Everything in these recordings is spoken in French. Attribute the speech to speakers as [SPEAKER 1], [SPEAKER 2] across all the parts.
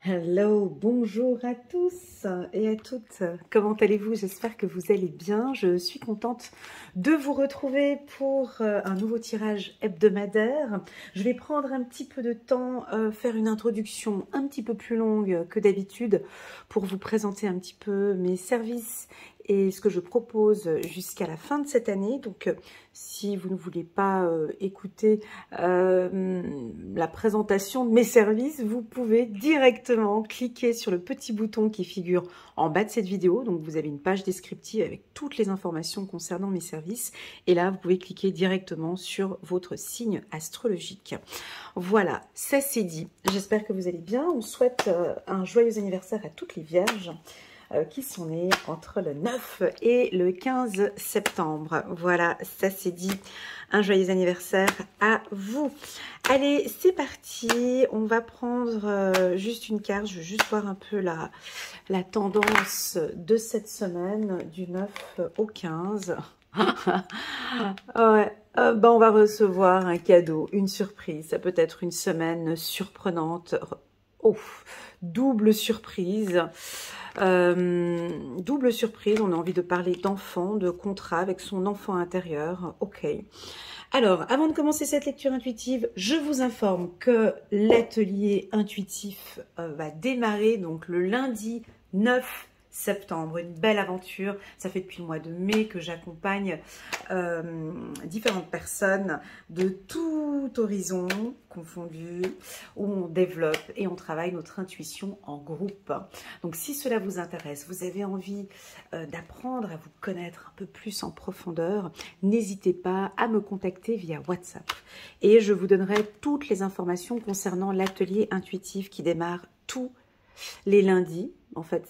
[SPEAKER 1] Hello, bonjour à tous et à toutes. Comment allez-vous? J'espère que vous allez bien. Je suis contente de vous retrouver pour un nouveau tirage hebdomadaire. Je vais prendre un petit peu de temps, faire une introduction un petit peu plus longue que d'habitude pour vous présenter un petit peu mes services et ce que je propose jusqu'à la fin de cette année. Donc, si vous ne voulez pas écouter la présentation de mes services, vous pouvez directement cliquer sur le petit bouton qui figure en bas de cette vidéo. Donc, vous avez une page descriptive avec toutes les informations concernant mes services. Et là, vous pouvez cliquer directement sur votre signe astrologique. Voilà, ça c'est dit. J'espère que vous allez bien. On souhaite un joyeux anniversaire à toutes les vierges qui sont nées entre le 9 et le 15 septembre. Voilà, ça c'est dit. Un joyeux anniversaire à vous. Allez, c'est parti. On va prendre juste une carte. Je veux juste voir un peu la tendance de cette semaine, du 9 au 15. Ouais. On va recevoir un cadeau, une surprise. Ça peut être une semaine surprenante. Oh, double surprise. Double surprise, on a envie de parler d'enfant, de contrat avec son enfant intérieur. Ok. Alors, avant de commencer cette lecture intuitive, je vous informe que l'atelier intuitif va démarrer donc le lundi 9 septembre. Une belle aventure. Ça fait depuis le mois de mai que j'accompagne différentes personnes de tout horizon confondu, où on développe et on travaille notre intuition en groupe. Donc si cela vous intéresse, vous avez envie d'apprendre à vous connaître un peu plus en profondeur, n'hésitez pas à me contacter via WhatsApp. Et je vous donnerai toutes les informations concernant l'atelier intuitif qui démarre tous les lundis. En fait,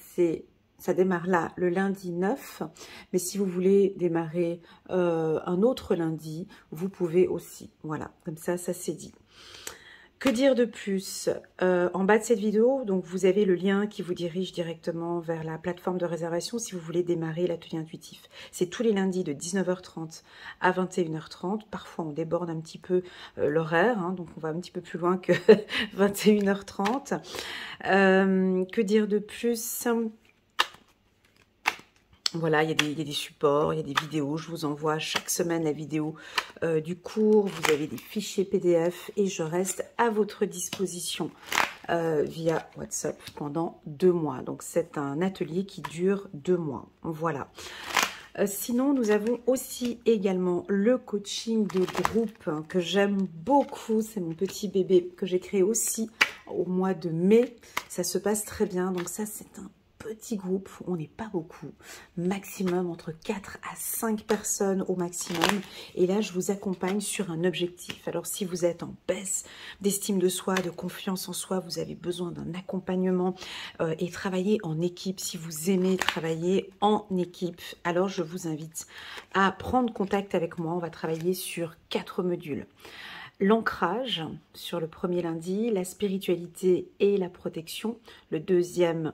[SPEAKER 1] ça démarre là, le lundi 9, mais si vous voulez démarrer un autre lundi, vous pouvez aussi. Voilà, comme ça c'est dit. Que dire de plus? En bas de cette vidéo, donc vous avez le lien qui vous dirige directement vers la plateforme de réservation si vous voulez démarrer l'atelier intuitif. C'est tous les lundis de 19h30 à 21h30. Parfois, on déborde un petit peu l'horaire, hein, donc on va un petit peu plus loin que 21h30. Que dire de plus? Voilà, il y a des supports, il y a des vidéos. Je vous envoie chaque semaine la vidéo du cours. Vous avez des fichiers PDF et je reste à votre disposition via WhatsApp pendant 2 mois. Donc, c'est un atelier qui dure 2 mois. Voilà. Sinon, nous avons aussi également le coaching de groupe hein, que j'aime beaucoup. C'est mon petit bébé que j'ai créé aussi au mois de mai. Ça se passe très bien. Donc ça, c'est un petit groupe, on n'est pas beaucoup, maximum entre 4 à 5 personnes au maximum. Et là, je vous accompagne sur un objectif. Alors, si vous êtes en baisse d'estime de soi, de confiance en soi, vous avez besoin d'un accompagnement et travailler en équipe. Si vous aimez travailler en équipe, alors je vous invite à prendre contact avec moi. On va travailler sur 4 modules. L'ancrage sur le premier lundi, la spiritualité et la protection, le deuxième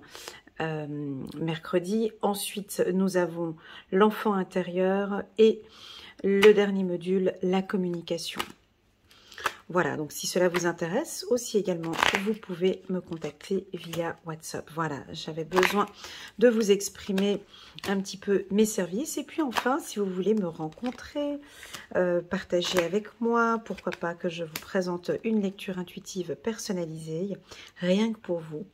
[SPEAKER 1] mercredi. Ensuite, nous avons l'enfant intérieur et le dernier module, la communication. Voilà, donc si cela vous intéresse aussi également, vous pouvez me contacter via WhatsApp. Voilà, j'avais besoin de vous exprimer un petit peu mes services. Et puis enfin, si vous voulez me rencontrer, partager avec moi, pourquoi pas que je vous présente une lecture intuitive personnalisée, rien que pour vous.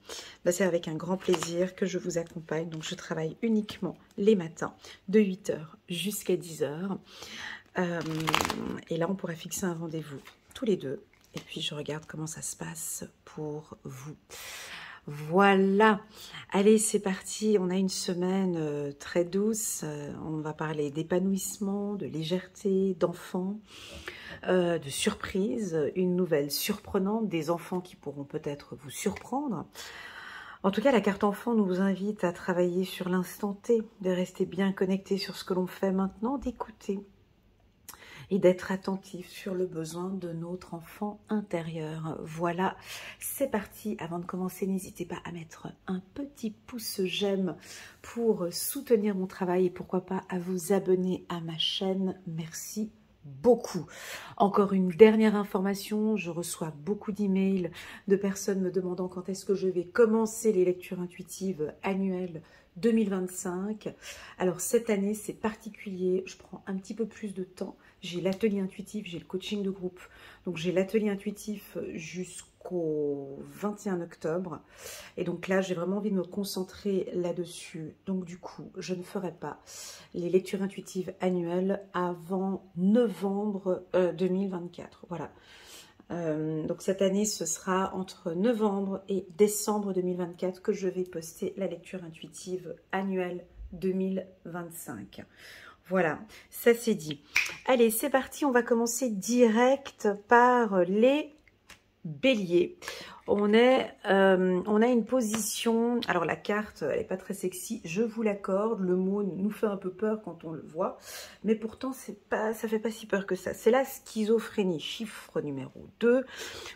[SPEAKER 1] Ben, c'est avec un grand plaisir que je vous accompagne. Donc je travaille uniquement les matins de 8h jusqu'à 10h. Et là, on pourrait fixer un rendez-vous tous les deux. Et puis, je regarde comment ça se passe pour vous. Voilà. Allez, c'est parti. On a une semaine très douce. On va parler d'épanouissement, de légèreté, d'enfants, de surprise, une nouvelle surprenante, des enfants qui pourront peut-être vous surprendre. En tout cas, la carte enfant nous invite à travailler sur l'instant T, de rester bien connecté sur ce que l'on fait maintenant, d'écouter et d'être attentif sur le besoin de notre enfant intérieur. Voilà, c'est parti. Avant de commencer, n'hésitez pas à mettre un petit pouce j'aime pour soutenir mon travail et pourquoi pas à vous abonner à ma chaîne. Merci beaucoup. Encore une dernière information, je reçois beaucoup d'emails de personnes me demandant quand est-ce que je vais commencer les lectures intuitives annuelles 2025. Alors cette année, c'est particulier, je prends un petit peu plus de temps. J'ai l'atelier intuitif, j'ai le coaching de groupe. Donc j'ai l'atelier intuitif jusqu'au 21 octobre. Et donc là, j'ai vraiment envie de me concentrer là-dessus. Donc du coup, je ne ferai pas les lectures intuitives annuelles avant novembre 2024. Voilà. Donc cette année, ce sera entre novembre et décembre 2024 que je vais poster la lecture intuitive annuelle 2025. Voilà, ça c'est dit. Allez, c'est parti, on va commencer direct par les béliers. On a une position, alors la carte, elle n'est pas très sexy, je vous l'accorde, le mot nous fait un peu peur quand on le voit, mais pourtant, ça fait pas si peur que ça. C'est la schizophrénie, chiffre numéro 2.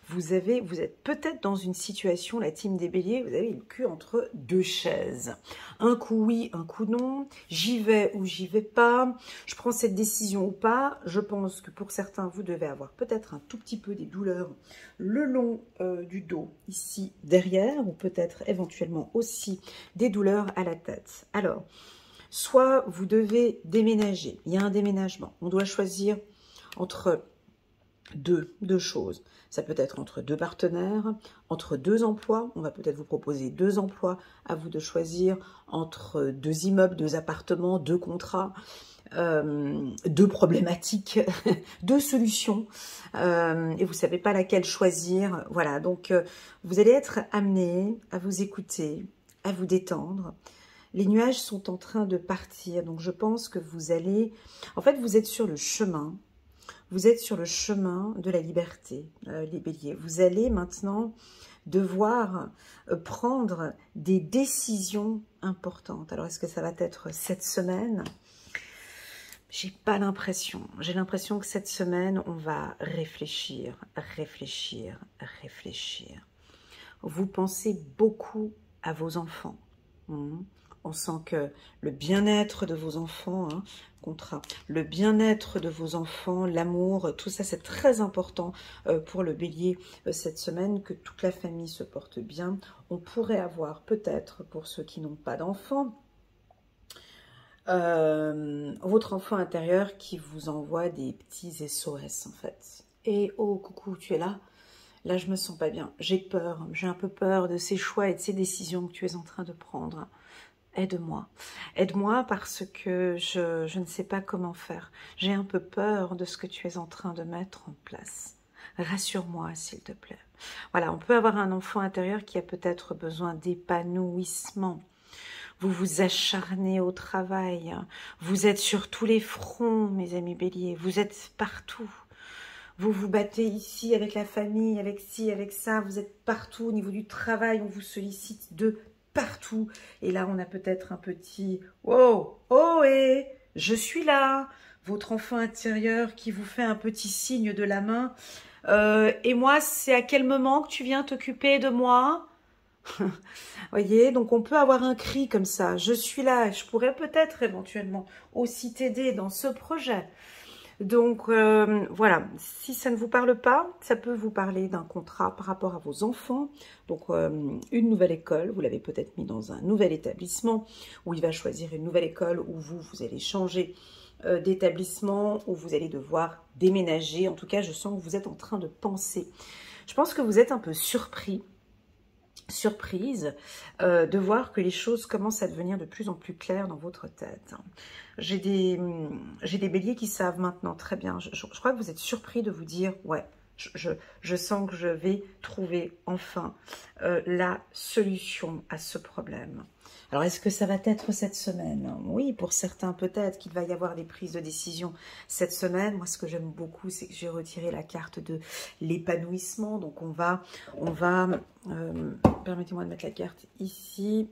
[SPEAKER 1] Vous êtes peut-être dans une situation, la team des béliers, vous avez le cul entre deux chaises. Un coup oui, un coup non, j'y vais ou j'y vais pas, je prends cette décision ou pas. Je pense que pour certains, vous devez avoir peut-être un tout petit peu des douleurs le long du dos, ici derrière, ou peut-être éventuellement aussi des douleurs à la tête. Alors, soit vous devez déménager, il y a un déménagement, on doit choisir entre deux choses. Ça peut être entre deux partenaires, entre deux emplois, on va peut-être vous proposer deux emplois, à vous de choisir entre deux immeubles, deux appartements, deux contrats, deux problématiques, deux solutions, et vous ne savez pas laquelle choisir. Voilà, donc vous allez être amené à vous écouter, à vous détendre. Les nuages sont en train de partir, donc je pense que vous allez... En fait, vous êtes sur le chemin. Vous êtes sur le chemin de la liberté, les béliers. Vous allez maintenant devoir prendre des décisions importantes. Alors, est-ce que ça va être cette semaine ? J'ai pas l'impression. J'ai l'impression que cette semaine, on va réfléchir, réfléchir, réfléchir. Vous pensez beaucoup à vos enfants. On sent que le bien-être de vos enfants, le bien-être de vos enfants, l'amour, tout ça c'est très important pour le bélier cette semaine, que toute la famille se porte bien. On pourrait avoir peut-être, pour ceux qui n'ont pas d'enfants, votre enfant intérieur qui vous envoie des petits SOS en fait. Et oh coucou, tu es là? Là je me sens pas bien, j'ai peur, j'ai un peu peur de ces choix et de ces décisions que tu es en train de prendre. Aide-moi, aide-moi parce que je ne sais pas comment faire. J'ai un peu peur de ce que tu es en train de mettre en place. Rassure-moi, s'il te plaît. Voilà, on peut avoir un enfant intérieur qui a peut-être besoin d'épanouissement. Vous vous acharnez au travail. Vous êtes sur tous les fronts, mes amis béliers. Vous êtes partout. Vous vous battez ici avec la famille, avec ci, avec ça. Vous êtes partout au niveau du travail. On vous sollicite de partout. Et là, on a peut-être un petit « Oh, oh, et je suis là !» Votre enfant intérieur qui vous fait un petit signe de la main. Et moi, c'est à quel moment que tu viens t'occuper de moi? Voyez, donc on peut avoir un cri comme ça. Je suis là, je pourrais peut-être éventuellement aussi t'aider dans ce projet. Donc voilà, si ça ne vous parle pas, ça peut vous parler d'un contrat par rapport à vos enfants. Donc une nouvelle école, vous l'avez peut-être mis dans un nouvel établissement où il va choisir une nouvelle école où vous allez changer d'établissement, où vous allez devoir déménager. En tout cas, je sens que vous êtes en train de penser. Je pense que vous êtes un peu surprise de voir que les choses commencent à devenir de plus en plus claires dans votre tête. J'ai des béliers qui savent maintenant très bien. Je crois que vous êtes surpris de vous dire, ouais, je sens que je vais trouver enfin la solution à ce problème. Alors, est-ce que ça va être cette semaine? Oui, pour certains peut-être qu'il va y avoir des prises de décision cette semaine. Moi, ce que j'aime beaucoup, c'est que j'ai retiré la carte de l'épanouissement. Donc, on va permettez-moi de mettre la carte ici.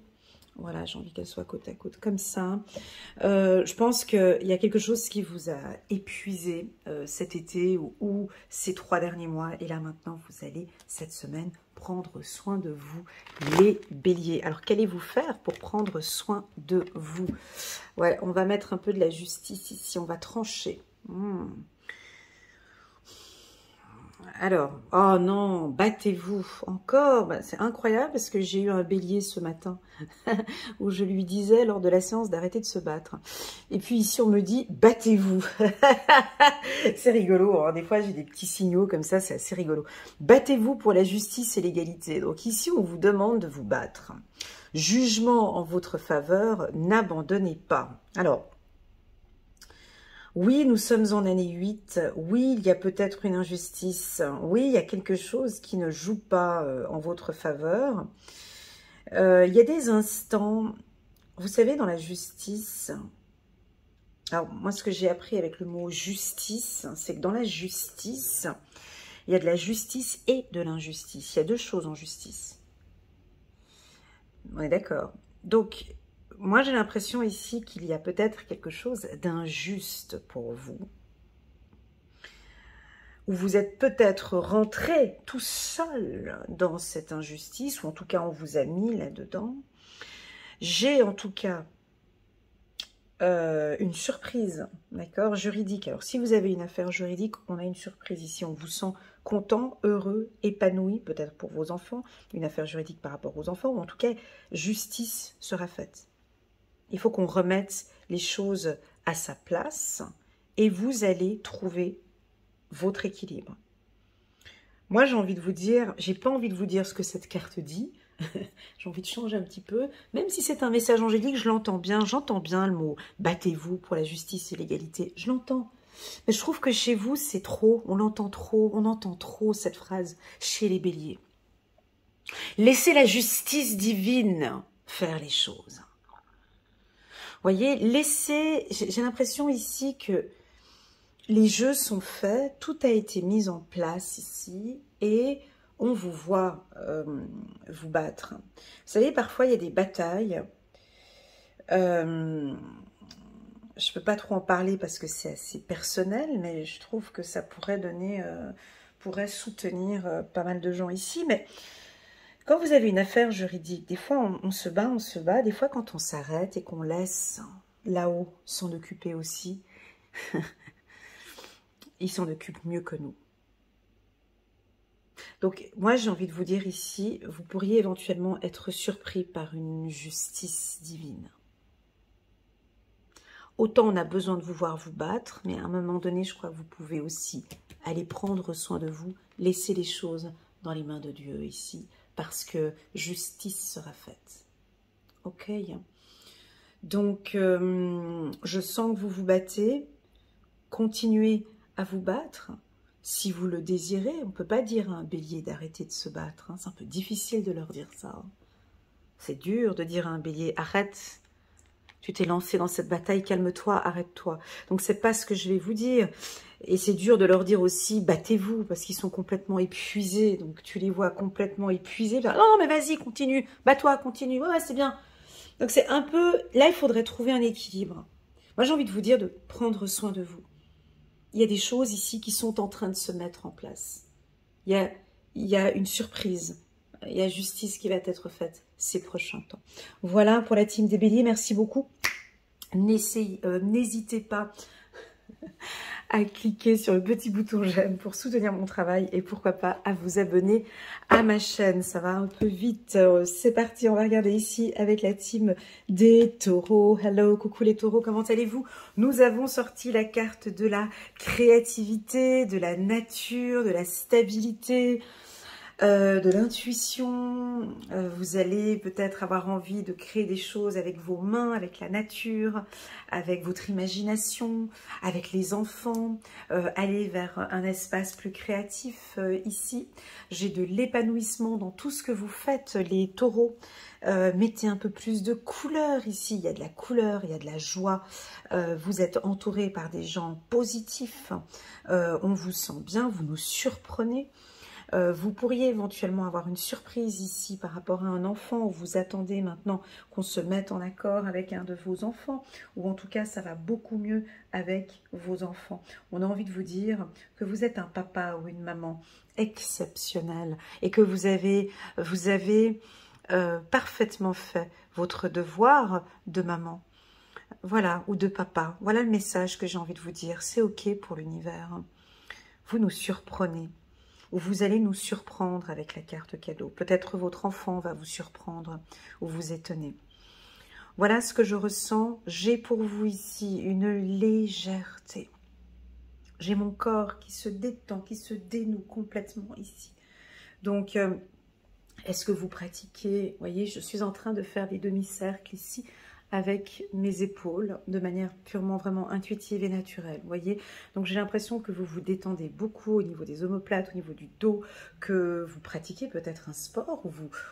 [SPEAKER 1] Voilà, j'ai envie qu'elle soit côte à côte comme ça. Je pense qu'il y a quelque chose qui vous a épuisé cet été ou ces 3 derniers mois. Et là, maintenant, vous allez, cette semaine, prendre soin de vous, les béliers. Alors, qu'allez-vous faire pour prendre soin de vous? Ouais, on va mettre un peu de la justice ici. On va trancher. Alors, oh non, battez-vous encore. Bah, c'est incroyable parce que j'ai eu un bélier ce matin où je lui disais lors de la séance d'arrêter de se battre. Et puis ici, on me dit, battez-vous. C'est rigolo, hein. Des fois, j'ai des petits signaux comme ça, c'est assez rigolo. Battez-vous pour la justice et l'égalité. Donc ici, on vous demande de vous battre. Jugement en votre faveur, n'abandonnez pas. Alors, oui, nous sommes en année 8. Oui, il y a peut-être une injustice. Oui, il y a quelque chose qui ne joue pas en votre faveur. Il y a des instants, vous savez, dans la justice. Alors, moi, ce que j'ai appris avec le mot justice, c'est que dans la justice, il y a de la justice et de l'injustice. Il y a deux choses en justice. On est d'accord. Donc, moi, j'ai l'impression ici qu'il y a peut-être quelque chose d'injuste pour vous. Où vous êtes peut-être rentré tout seul dans cette injustice, ou en tout cas, on vous a mis là-dedans. J'ai en tout cas une surprise, d'accord, juridique. Alors, si vous avez une affaire juridique, on a une surprise ici. On vous sent content, heureux, épanoui, peut-être pour vos enfants, une affaire juridique par rapport aux enfants, ou en tout cas, justice sera faite. Il faut qu'on remette les choses à sa place et vous allez trouver votre équilibre. Moi, j'ai envie de vous dire, j'ai pas envie de vous dire ce que cette carte dit. J'ai envie de changer un petit peu. Même si c'est un message angélique, je l'entends bien. J'entends bien le mot « battez-vous pour la justice et l'égalité ». Je l'entends. Mais je trouve que chez vous, c'est trop. On l'entend trop. On entend trop cette phrase chez les béliers. Laissez la justice divine faire les choses. Voyez, laissez... J'ai l'impression ici que les jeux sont faits. Tout a été mis en place ici. Et on vous voit vous battre. Vous savez, parfois, il y a des batailles. Je ne peux pas trop en parler parce que c'est assez personnel, mais je trouve que ça pourrait donner, pourrait soutenir pas mal de gens ici. Mais quand vous avez une affaire juridique, des fois, on se bat, on se bat. Des fois, quand on s'arrête et qu'on laisse là-haut s'en occuper aussi, ils s'en occupent mieux que nous. Donc, moi, j'ai envie de vous dire ici, vous pourriez éventuellement être surpris par une justice divine. Autant on a besoin de vous voir vous battre, mais à un moment donné, je crois que vous pouvez aussi aller prendre soin de vous, laisser les choses dans les mains de Dieu ici, parce que justice sera faite. Ok? Donc, je sens que vous vous battez, continuez à vous battre. Si vous le désirez, on ne peut pas dire à un bélier d'arrêter de se battre. Hein. C'est un peu difficile de leur dire ça. Hein. C'est dur de dire à un bélier, arrête, tu t'es lancé dans cette bataille, calme-toi, arrête-toi. Donc, c'est pas ce que je vais vous dire. Et c'est dur de leur dire aussi, battez-vous, parce qu'ils sont complètement épuisés. Donc, tu les vois complètement épuisés. Non, non, mais vas-y, continue, bats-toi, continue. Ouais, c'est bien. Donc, c'est un peu... Là, il faudrait trouver un équilibre. Moi, j'ai envie de vous dire de prendre soin de vous. Il y a des choses ici qui sont en train de se mettre en place. Il y a une surprise. Il y a justice qui va être faite ces prochains temps. Voilà pour la team des béliers. Merci beaucoup. N'hésitez pas à cliquer sur le petit bouton j'aime pour soutenir mon travail et pourquoi pas à vous abonner à ma chaîne. Ça va un peu vite. C'est parti, on va regarder ici avec la team des taureaux. Hello, coucou les taureaux, comment allez-vous? Nous avons sorti la carte de la créativité, de la nature, de la stabilité, de l'intuition. Vous allez peut-être avoir envie de créer des choses avec vos mains, avec la nature, avec votre imagination, avec les enfants, aller vers un espace plus créatif ici. J'ai de l'épanouissement dans tout ce que vous faites, les taureaux. Mettez un peu plus de couleur ici, il y a de la couleur, il y a de la joie, vous êtes entouré par des gens positifs, on vous sent bien, vous nous surprenez. Vous pourriez éventuellement avoir une surprise ici par rapport à un enfant où vous attendez maintenant qu'on se mette en accord avec un de vos enfants, ou en tout cas ça va beaucoup mieux avec vos enfants. On a envie de vous dire que vous êtes un papa ou une maman exceptionnel et que vous avez parfaitement fait votre devoir de maman. Voilà, ou de papa. Voilà le message que j'ai envie de vous dire. C'est ok pour l'univers. Vous nous surprenez. où vous allez nous surprendre avec la carte cadeau. Peut-être votre enfant va vous surprendre ou vous étonner. Voilà ce que je ressens. J'ai pour vous ici une légèreté. J'ai mon corps qui se détend, qui se dénoue complètement ici. Donc, est-ce que vous pratiquez? Vous voyez, je suis en train de faire des demi-cercles ici avec mes épaules de manière purement vraiment intuitive et naturelle. Vous voyez, donc j'ai l'impression que vous vous détendez beaucoup au niveau des omoplates, au niveau du dos, que vous pratiquez peut-être un sport où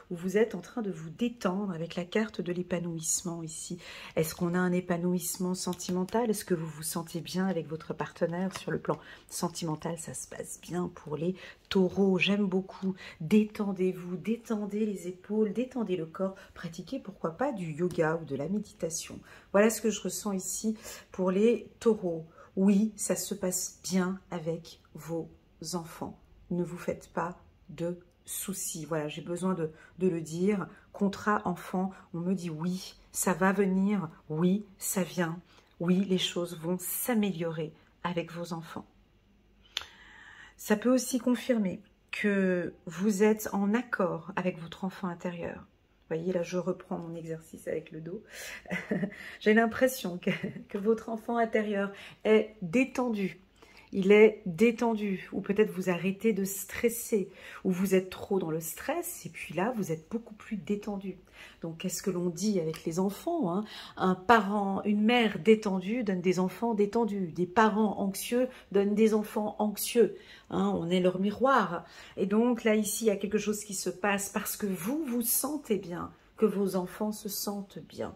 [SPEAKER 1] vous êtes en train de vous détendre avec la carte de l'épanouissement ici. Est-ce qu'on a un épanouissement sentimental? Est-ce que vous vous sentez bien avec votre partenaire sur le plan sentimental? Ça se passe bien pour les taureaux. J'aime beaucoup. Détendez-vous, détendez les épaules, détendez le corps. Pratiquez pourquoi pas du yoga ou de la méditation. Voilà ce que je ressens ici pour les taureaux. Oui, ça se passe bien avec vos enfants. Ne vous faites pas de soucis. Voilà, j'ai besoin de le dire. Contrat enfant, on me dit oui, ça va venir. Oui, ça vient. Oui, les choses vont s'améliorer avec vos enfants. Ça peut aussi confirmer que vous êtes en accord avec votre enfant intérieur. Vous voyez, là, je reprends mon exercice avec le dos. J'ai l'impression que votre enfant intérieur est détendu. Il est détendu. Ou peut-être vous arrêtez de stresser. Ou vous êtes trop dans le stress. Et puis là, vous êtes beaucoup plus détendu. Donc, qu'est-ce que l'on dit avec les enfants, hein? Un parent, une mère détendue donne des enfants détendus. Des parents anxieux donnent des enfants anxieux. Hein, on est leur miroir. Et donc, là, ici, il y a quelque chose qui se passe parce que vous vous sentez bien, que vos enfants se sentent bien.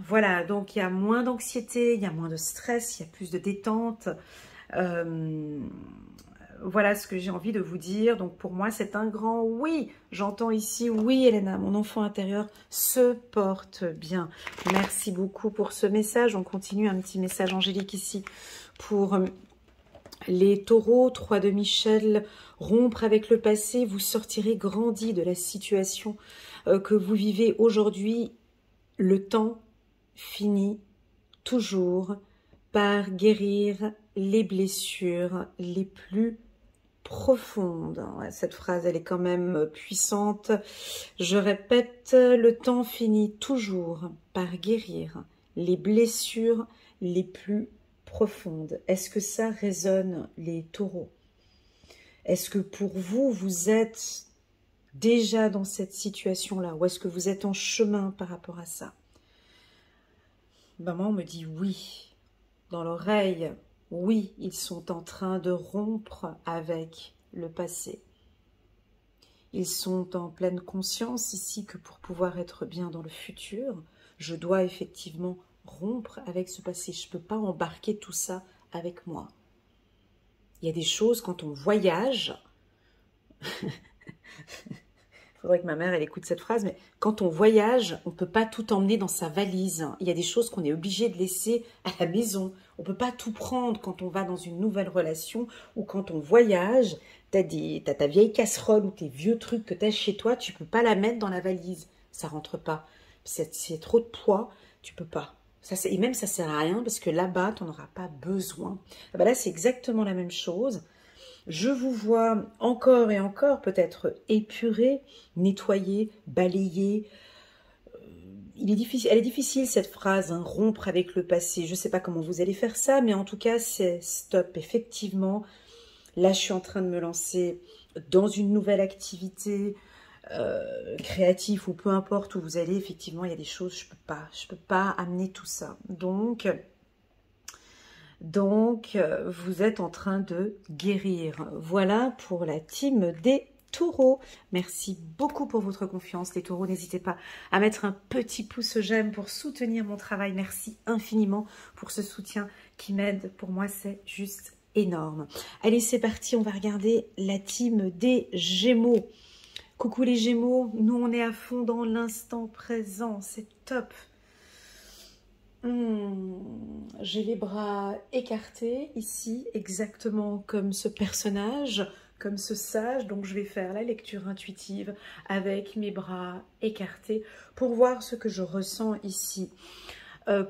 [SPEAKER 1] Voilà, donc il y a moins d'anxiété, il y a moins de stress, il y a plus de détente. Voilà ce que j'ai envie de vous dire. Donc pour moi, c'est un grand oui. J'entends ici, oui Elena, mon enfant intérieur se porte bien. Merci beaucoup pour ce message. On continue, un petit message angélique ici pour les taureaux. 3 de Michel, rompre avec le passé. Vous sortirez grandi de la situation que vous vivez aujourd'hui. Le temps finit toujours par guérir les blessures les plus profonde. Cette phrase, elle est quand même puissante. Je répète, le temps finit toujours par guérir les blessures les plus profondes. Est-ce que ça résonne, les taureaux? Est-ce que pour vous, vous êtes déjà dans cette situation-là? Ou est-ce que vous êtes en chemin par rapport à ça? Maman me dit oui. Dans l'oreille, oui, ils sont en train de rompre avec le passé. Ils sont en pleine conscience ici que pour pouvoir être bien dans le futur, je dois effectivement rompre avec ce passé. Je ne peux pas embarquer tout ça avec moi. Il y a des choses, quand on voyage, il faudrait que ma mère elle écoute cette phrase, mais quand on voyage, on ne peut pas tout emmener dans sa valise. Il y a des choses qu'on est obligé de laisser à la maison. On ne peut pas tout prendre quand on va dans une nouvelle relation ou quand on voyage. T'as ta vieille casserole ou tes vieux trucs que tu as chez toi, tu ne peux pas la mettre dans la valise. Ça ne rentre pas. C'est trop de poids, tu ne peux pas. Et même ça ne sert à rien parce que là-bas, tu n'en auras pas besoin. Ah ben là, c'est exactement la même chose. Je vous vois encore et encore peut-être épuré, nettoyer, balayer. Elle est difficile cette phrase, hein, rompre avec le passé. Je ne sais pas comment vous allez faire ça, mais en tout cas, c'est stop. Effectivement, là, je suis en train de me lancer dans une nouvelle activité créative ou peu importe où vous allez. Effectivement, il y a des choses, je peux pas amener tout ça. Donc, vous êtes en train de guérir. Voilà pour la team des taureaux. Merci beaucoup pour votre confiance, les taureaux. N'hésitez pas à mettre un petit pouce j'aime pour soutenir mon travail. Merci infiniment pour ce soutien qui m'aide. Pour moi, c'est juste énorme. Allez, c'est parti. On va regarder la team des Gémeaux. Coucou les Gémeaux. Nous, on est à fond dans l'instant présent. C'est top. J'ai les bras écartés ici, exactement comme ce personnage, comme ce sage. Donc je vais faire la lecture intuitive avec mes bras écartés pour voir ce que je ressens ici.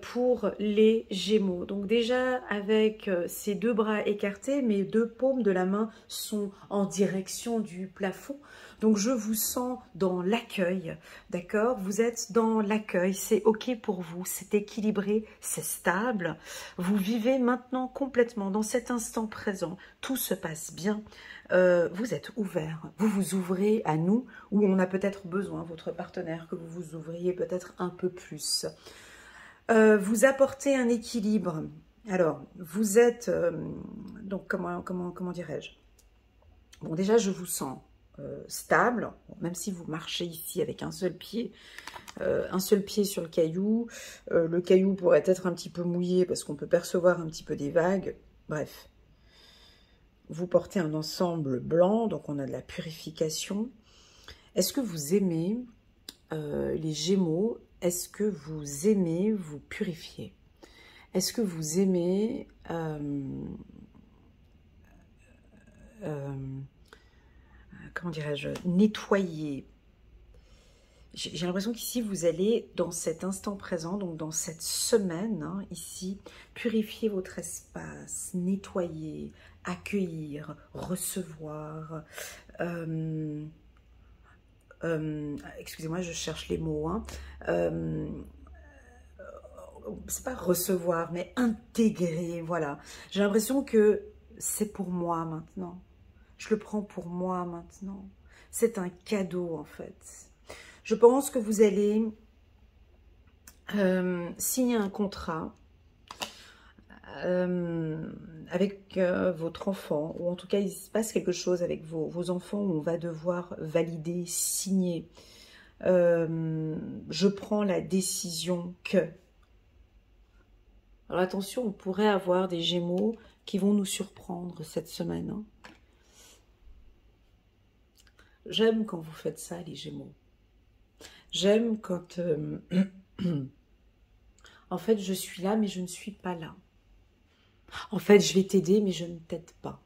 [SPEAKER 1] pour les Gémeaux. Donc déjà, avec ces deux bras écartés, mes deux paumes de la main sont en direction du plafond. Donc je vous sens dans l'accueil, d'accord? Vous êtes dans l'accueil, c'est ok pour vous, c'est équilibré, c'est stable. Vous vivez maintenant complètement dans cet instant présent, tout se passe bien. Vous êtes ouvert, vous vous ouvrez à nous, ou on a peut-être besoin, votre partenaire, que vous vous ouvriez peut-être un peu plus. Vous apportez un équilibre. Alors, vous êtes, donc comment dirais-je? Bon, déjà, je vous sens stable, même si vous marchez ici avec un seul pied sur le caillou pourrait être un petit peu mouillé parce qu'on peut percevoir un petit peu des vagues. Bref, vous portez un ensemble blanc, donc on a de la purification. Est-ce que vous aimez les Gémeaux? Est-ce que vous aimez vous purifier? Est-ce que vous aimez comment dirais-je, nettoyer? J'ai l'impression qu'ici, vous allez, dans cet instant présent, donc dans cette semaine, hein, ici, purifier votre espace, nettoyer, accueillir, recevoir. Excusez-moi, je cherche les mots. Hein, c'est pas recevoir, mais intégrer, voilà. J'ai l'impression que c'est pour moi maintenant. Je le prends pour moi maintenant. C'est un cadeau, en fait. Je pense que vous allez signer un contrat avec votre enfant, ou en tout cas, il se passe quelque chose avec vos enfants où on va devoir valider, signer. Je prends la décision que... Alors attention, on pourrait avoir des Gémeaux qui vont nous surprendre cette semaine. Hein. J'aime quand vous faites ça, les Gémeaux. J'aime quand... en fait, je suis là, mais je ne suis pas là. En fait, je vais t'aider, mais je ne t'aide pas.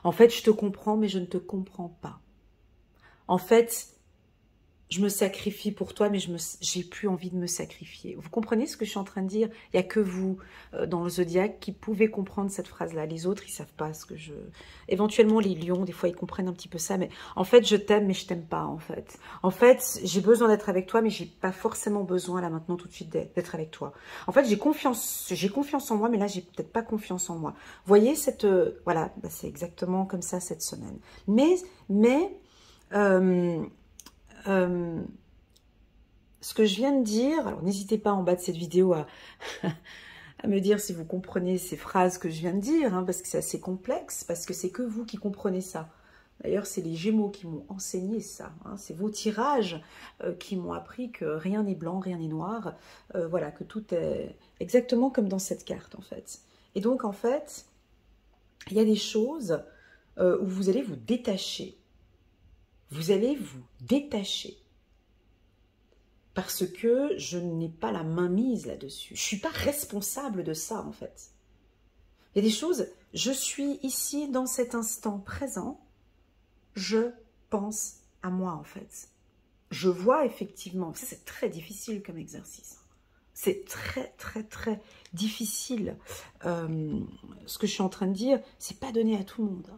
[SPEAKER 1] En fait, je te comprends, mais je ne te comprends pas. En fait... je me sacrifie pour toi, mais j'ai plus envie de me sacrifier. Vous comprenez ce que je suis en train de dire? Il n'y a que vous, dans le zodiaque, qui pouvez comprendre cette phrase-là. Les autres, ils ne savent pas ce que je... Éventuellement, les lions, des fois, ils comprennent un petit peu ça. Mais en fait, je t'aime, mais je t'aime pas, en fait. En fait, j'ai besoin d'être avec toi, mais j'ai pas forcément besoin, là, maintenant, tout de suite, d'être avec toi. En fait, j'ai confiance en moi, mais là, j'ai peut-être pas confiance en moi. Vous voyez, cette... voilà, bah, c'est exactement comme ça, cette semaine. Ce que je viens de dire, alors n'hésitez pas en bas de cette vidéo à me dire si vous comprenez ces phrases que je viens de dire, hein, parce que c'est assez complexe, parce que c'est que vous qui comprenez ça. D'ailleurs, c'est les Gémeaux qui m'ont enseigné ça. Hein, c'est vos tirages qui m'ont appris que rien n'est blanc, rien n'est noir. Voilà, que tout est exactement comme dans cette carte, en fait. Et donc, en fait, il y a des choses où vous allez vous détacher. Vous allez vous détacher. Parce que je n'ai pas la main mise là-dessus. Je ne suis pas responsable de ça, en fait. Il y a des choses, je suis ici, dans cet instant présent, je pense à moi, en fait. Je vois effectivement, c'est très difficile comme exercice. C'est très, très, très difficile. Ce que je suis en train de dire, c'est pas donné à tout le monde.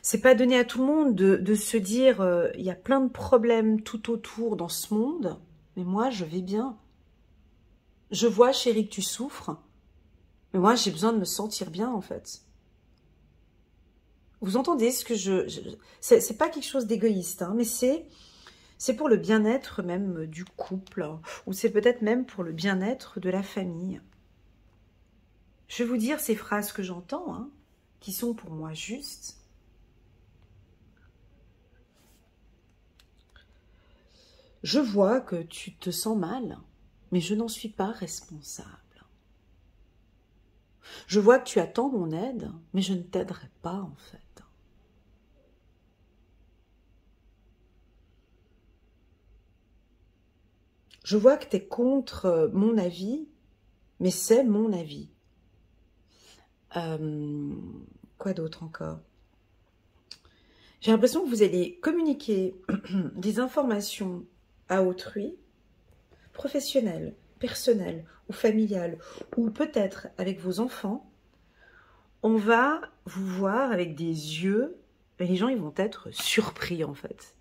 [SPEAKER 1] C'est pas donné à tout le monde de se dire il y a plein de problèmes tout autour dans ce monde, mais moi je vais bien. Je vois chérie que tu souffres, mais moi j'ai besoin de me sentir bien en fait. Vous entendez ce que c'est pas quelque chose d'égoïste, hein, mais c'est pour le bien-être même du couple, ou c'est peut-être même pour le bien-être de la famille. Je vais vous dire ces phrases que j'entends, hein, qui sont pour moi justes. Je vois que tu te sens mal, mais je n'en suis pas responsable. Je vois que tu attends mon aide, mais je ne t'aiderai pas en fait. Je vois que tu es contre mon avis, mais c'est mon avis. Quoi d'autre encore? J'ai l'impression que vous allez communiquer des informations à autrui, professionnelles, personnel ou familial, ou peut-être avec vos enfants, on va vous voir avec des yeux, et les gens ils vont être surpris en fait.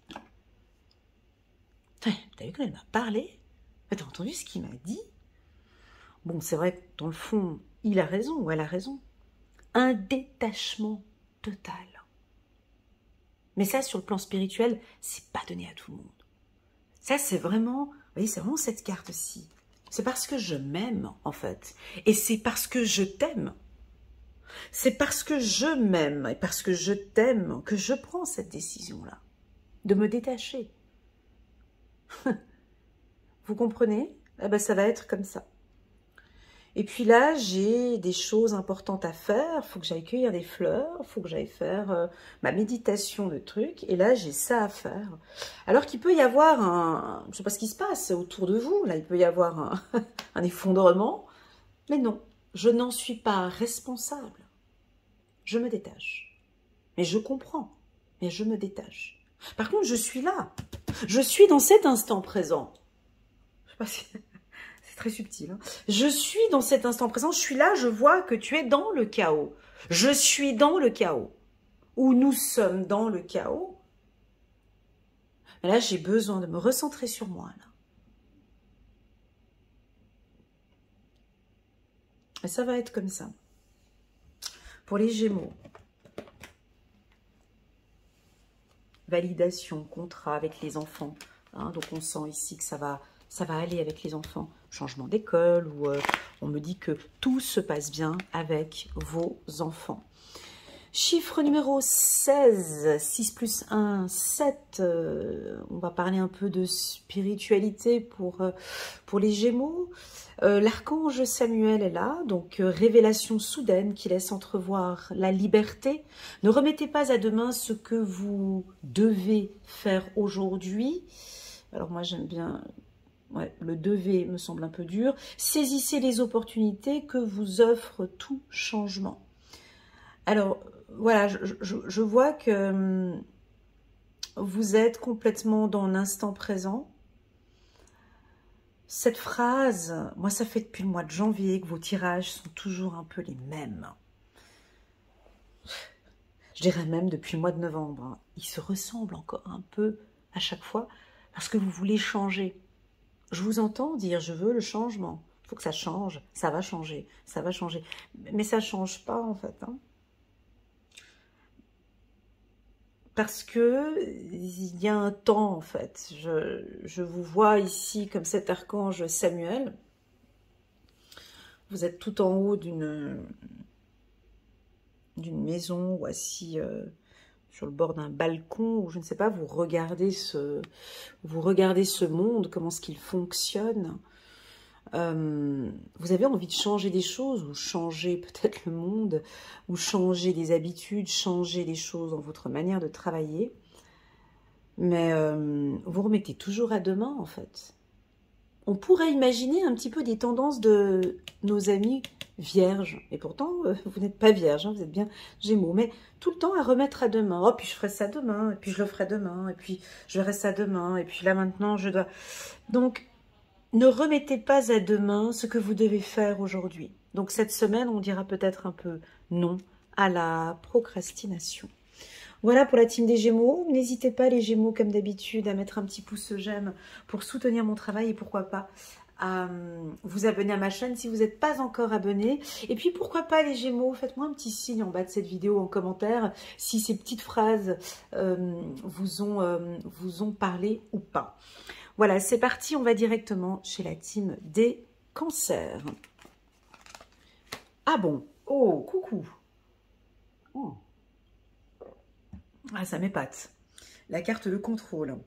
[SPEAKER 1] T'as vu quand elle m'a parlé? T'as entendu ce qu'il m'a dit? Bon, c'est vrai que dans le fond, il a raison ou elle a raison. Un détachement total. Mais ça, sur le plan spirituel, c'est pas donné à tout le monde. Ça, c'est vraiment, vous voyez, c'est vraiment cette carte-ci. C'est parce que je m'aime, en fait. Et c'est parce que je t'aime. C'est parce que je m'aime et parce que je t'aime que je prends cette décision-là. De me détacher. Vous comprenez? Eh ben, ça va être comme ça. Et puis là, j'ai des choses importantes à faire. Il faut que j'aille cueillir des fleurs. Il faut que j'aille faire ma méditation de trucs. Et là, j'ai ça à faire. Alors qu'il peut y avoir un... Je ne sais pas ce qui se passe autour de vous. Là, il peut y avoir un effondrement. Mais non, je n'en suis pas responsable. Je me détache. Mais je comprends. Mais je me détache. Par contre, je suis là. Je suis dans cet instant présent. Je ne sais pas si... Très subtil. Hein. Je suis dans cet instant présent, je suis là, je vois que tu es dans le chaos. Je suis dans le chaos. Ou nous sommes dans le chaos. Mais là, j'ai besoin de me recentrer sur moi. Là. Et ça va être comme ça. Pour les Gémeaux. Validation, contrat avec les enfants. Hein, donc on sent ici que ça va aller avec les enfants. Changement d'école, ou on me dit que tout se passe bien avec vos enfants. Chiffre numéro 16, 6 plus 1, 7. On va parler un peu de spiritualité pour les Gémeaux. L'archange Samuel est là, donc révélation soudaine qui laisse entrevoir la liberté. Ne remettez pas à demain ce que vous devez faire aujourd'hui. Alors moi j'aime bien... Ouais, le devait me semble un peu dur. Saisissez les opportunités que vous offre tout changement. Alors, voilà, je vois que vous êtes complètement dans l'instant présent. Cette phrase, moi ça fait depuis le mois de janvier que vos tirages sont toujours un peu les mêmes. Je dirais même depuis le mois de novembre. Ils se ressemblent encore un peu à chaque fois parce que vous voulez changer. Je vous entends dire, je veux le changement. Il faut que ça change, ça va changer, ça va changer. Mais ça ne change pas en fait. Hein. Parce que il y a un temps en fait. Je vous vois ici comme cet archange Samuel. Vous êtes tout en haut d'une maison ou assis... sur le bord d'un balcon, ou je ne sais pas, vous regardez ce monde, comment est-ce qu'il fonctionne. Vous avez envie de changer des choses, ou changer peut-être le monde, ou changer des habitudes, changer les choses dans votre manière de travailler. Mais vous remettez toujours à demain, en fait. On pourrait imaginer un petit peu des tendances de nos amis vierges. Et pourtant, vous n'êtes pas vierge, hein, vous êtes bien Gémeaux. Mais tout le temps à remettre à demain. Oh, puis je ferai ça demain, et puis je le ferai demain, et puis je verrai ça demain, et puis là maintenant, je dois... Donc, ne remettez pas à demain ce que vous devez faire aujourd'hui. Donc, cette semaine, on dira peut-être un peu non à la procrastination. Voilà pour la team des Gémeaux. N'hésitez pas les Gémeaux, comme d'habitude, à mettre un petit pouce j'aime pour soutenir mon travail et pourquoi pas à vous abonner à ma chaîne si vous n'êtes pas encore abonné. Et puis pourquoi pas les Gémeaux, faites-moi un petit signe en bas de cette vidéo en commentaire si ces petites phrases vous ont parlé ou pas. Voilà, c'est parti, on va directement chez la team des Cancers. Ah bon, oh, coucou. Oh. Ah, ça m'épate. La carte de contrôle.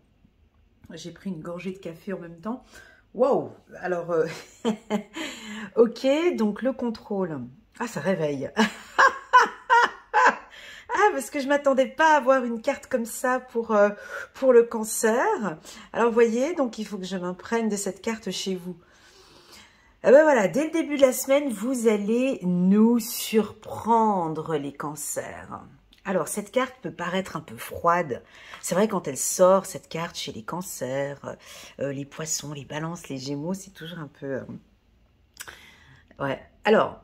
[SPEAKER 1] J'ai pris une gorgée de café en même temps. Waouh! Alors, ok, donc le contrôle. Ah, ça réveille. Ah, parce que je ne m'attendais pas à avoir une carte comme ça pour le Cancer. Alors, vous voyez, donc il faut que je m'imprègne de cette carte chez vous. Eh ben voilà, dès le début de la semaine, vous allez nous surprendre, les Cancers. Alors, cette carte peut paraître un peu froide. C'est vrai, quand elle sort, cette carte, chez les cancers, les poissons, les balances, les gémeaux, c'est toujours un peu... Ouais. Alors,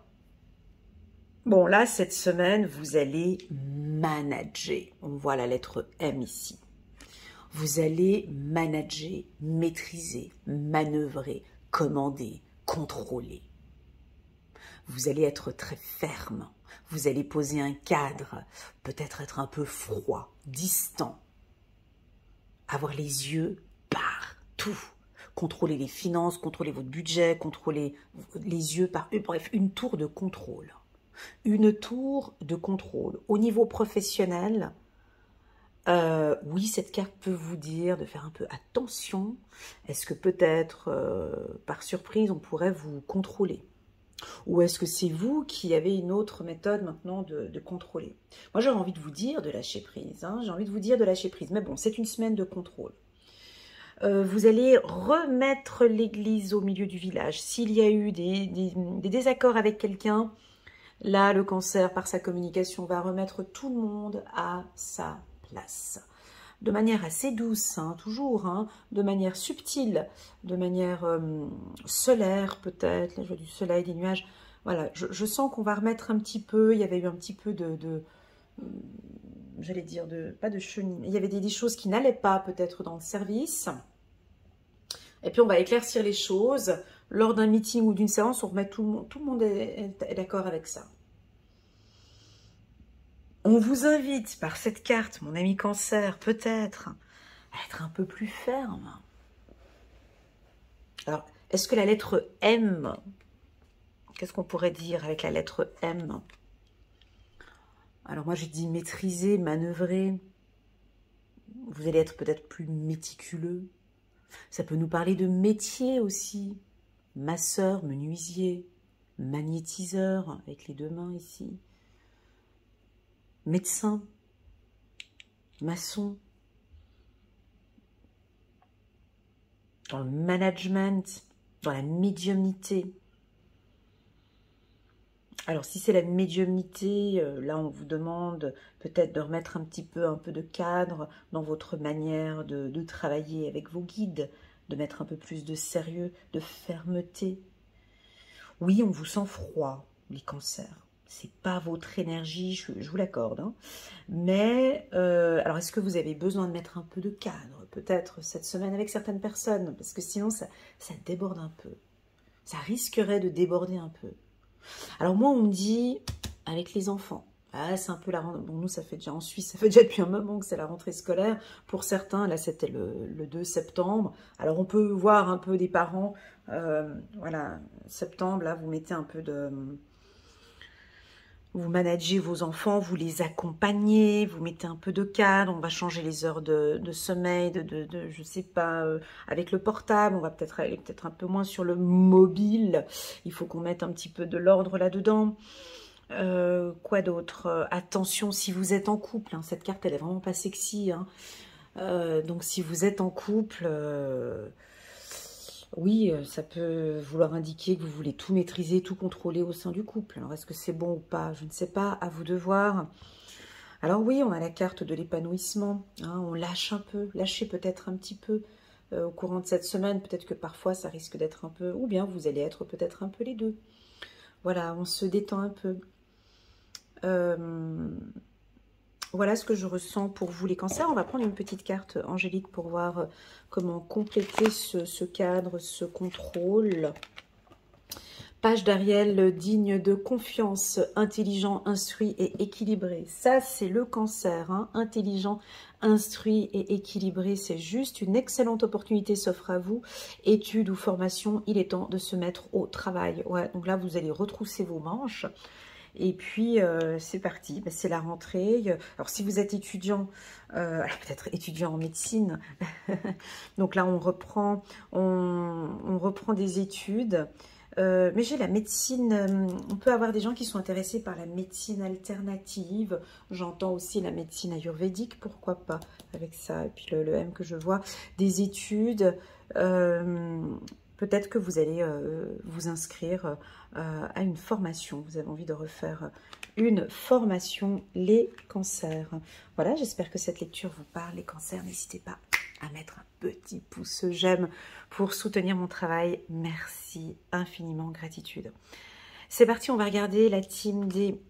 [SPEAKER 1] bon, là, cette semaine, vous allez manager. On voit la lettre M ici. Vous allez manager, maîtriser, manœuvrer, commander, contrôler. Vous allez être très ferme. Vous allez poser un cadre, peut-être être un peu froid, distant. Avoir les yeux partout. Contrôler les finances, contrôler votre budget, contrôler les yeux par... Bref, une tour de contrôle. Une tour de contrôle. Au niveau professionnel, oui, cette carte peut vous dire de faire un peu attention. Est-ce que peut-être, par surprise, on pourrait vous contrôler? Ou est-ce que c'est vous qui avez une autre méthode maintenant de contrôler? Moi, j'aurais envie de vous dire de lâcher prise. Hein, j'ai envie de vous dire de lâcher prise. Mais bon, c'est une semaine de contrôle. Vous allez remettre l'église au milieu du village. S'il y a eu des désaccords avec quelqu'un, là, le cancer, par sa communication, va remettre tout le monde à sa place. De manière assez douce, hein, toujours, hein, de manière subtile, de manière solaire peut-être, là je vois du soleil, des nuages. Voilà, je sens qu'on va remettre un petit peu, il y avait eu un petit peu j'allais dire, pas de chenille, il y avait des choses qui n'allaient pas peut-être dans le service. Et puis on va éclaircir les choses. Lors d'un meeting ou d'une séance, on remet tout le monde est d'accord avec ça. On vous invite par cette carte, mon ami cancer, peut-être, à être un peu plus ferme. Alors, est-ce que la lettre M, qu'est-ce qu'on pourrait dire avec la lettre M? Alors moi, j'ai dit maîtriser, manœuvrer. Vous allez être peut-être plus méticuleux. Ça peut nous parler de métier aussi. Masseur, menuisier, magnétiseur, avec les deux mains ici. Médecin, maçon, dans le management, dans la médiumnité. Alors, si c'est la médiumnité, là, on vous demande peut-être de remettre un peu de cadre dans votre manière de travailler avec vos guides, de mettre un peu plus de sérieux, de fermeté. Oui, on vous sent froid, les cancers. C'est pas votre énergie, je vous l'accorde. Hein. Mais, alors, est-ce que vous avez besoin de mettre un peu de cadre, peut-être, cette semaine avec certaines personnes? Parce que sinon, ça déborde un peu. Ça risquerait de déborder un peu. Alors, moi, on me dit, avec les enfants, ah, c'est un peu la rentrée. Bon, nous, ça fait déjà en Suisse, ça fait déjà depuis un moment que c'est la rentrée scolaire. Pour certains, là, c'était le 2 septembre. Alors, on peut voir un peu des parents, voilà, septembre, là, vous mettez un peu de... Vous managez vos enfants, vous les accompagnez, vous mettez un peu de cadre, on va changer les heures de sommeil, je sais pas, avec le portable, on va peut-être aller un peu moins sur le mobile, il faut qu'on mette un petit peu de l'ordre là-dedans. Quoi d'autre? Attention, si vous êtes en couple, hein, cette carte elle est vraiment pas sexy, hein. Donc si vous êtes en couple... oui, ça peut vouloir indiquer que vous voulez tout maîtriser, tout contrôler au sein du couple. Alors, est-ce que c'est bon ou pas? Je ne sais pas, à vous de voir. Alors oui, on a la carte de l'épanouissement. Hein, on lâche un peu, lâchez peut-être un petit peu au courant de cette semaine. Peut-être que parfois, ça risque d'être un peu... Ou bien, vous allez être peut-être un peu les deux. Voilà, on se détend un peu. Voilà ce que je ressens pour vous les cancers. On va prendre une petite carte angélique pour voir comment compléter ce cadre, ce contrôle. Page d'Ariel, digne de confiance, intelligent, instruit et équilibré. Ça, c'est le cancer, hein, intelligent, instruit et équilibré. C'est juste une excellente opportunité s'offre à vous. Études ou formation, il est temps de se mettre au travail. Ouais, donc là, vous allez retrousser vos manches. Et puis, c'est parti, ben, c'est la rentrée. Alors, si vous êtes étudiant, peut-être étudiant en médecine, donc là, on reprend des études. Mais j'ai la médecine, on peut avoir des gens qui sont intéressés par la médecine alternative. J'entends aussi la médecine ayurvédique, pourquoi pas, avec ça. Et puis le M que je vois, des études. Peut-être que vous allez vous inscrire à une formation. Vous avez envie de refaire une formation, les cancers. Voilà, j'espère que cette lecture vous parle, les cancers. N'hésitez pas à mettre un petit pouce j'aime pour soutenir mon travail. Merci infiniment, gratitude. C'est parti, on va regarder la team des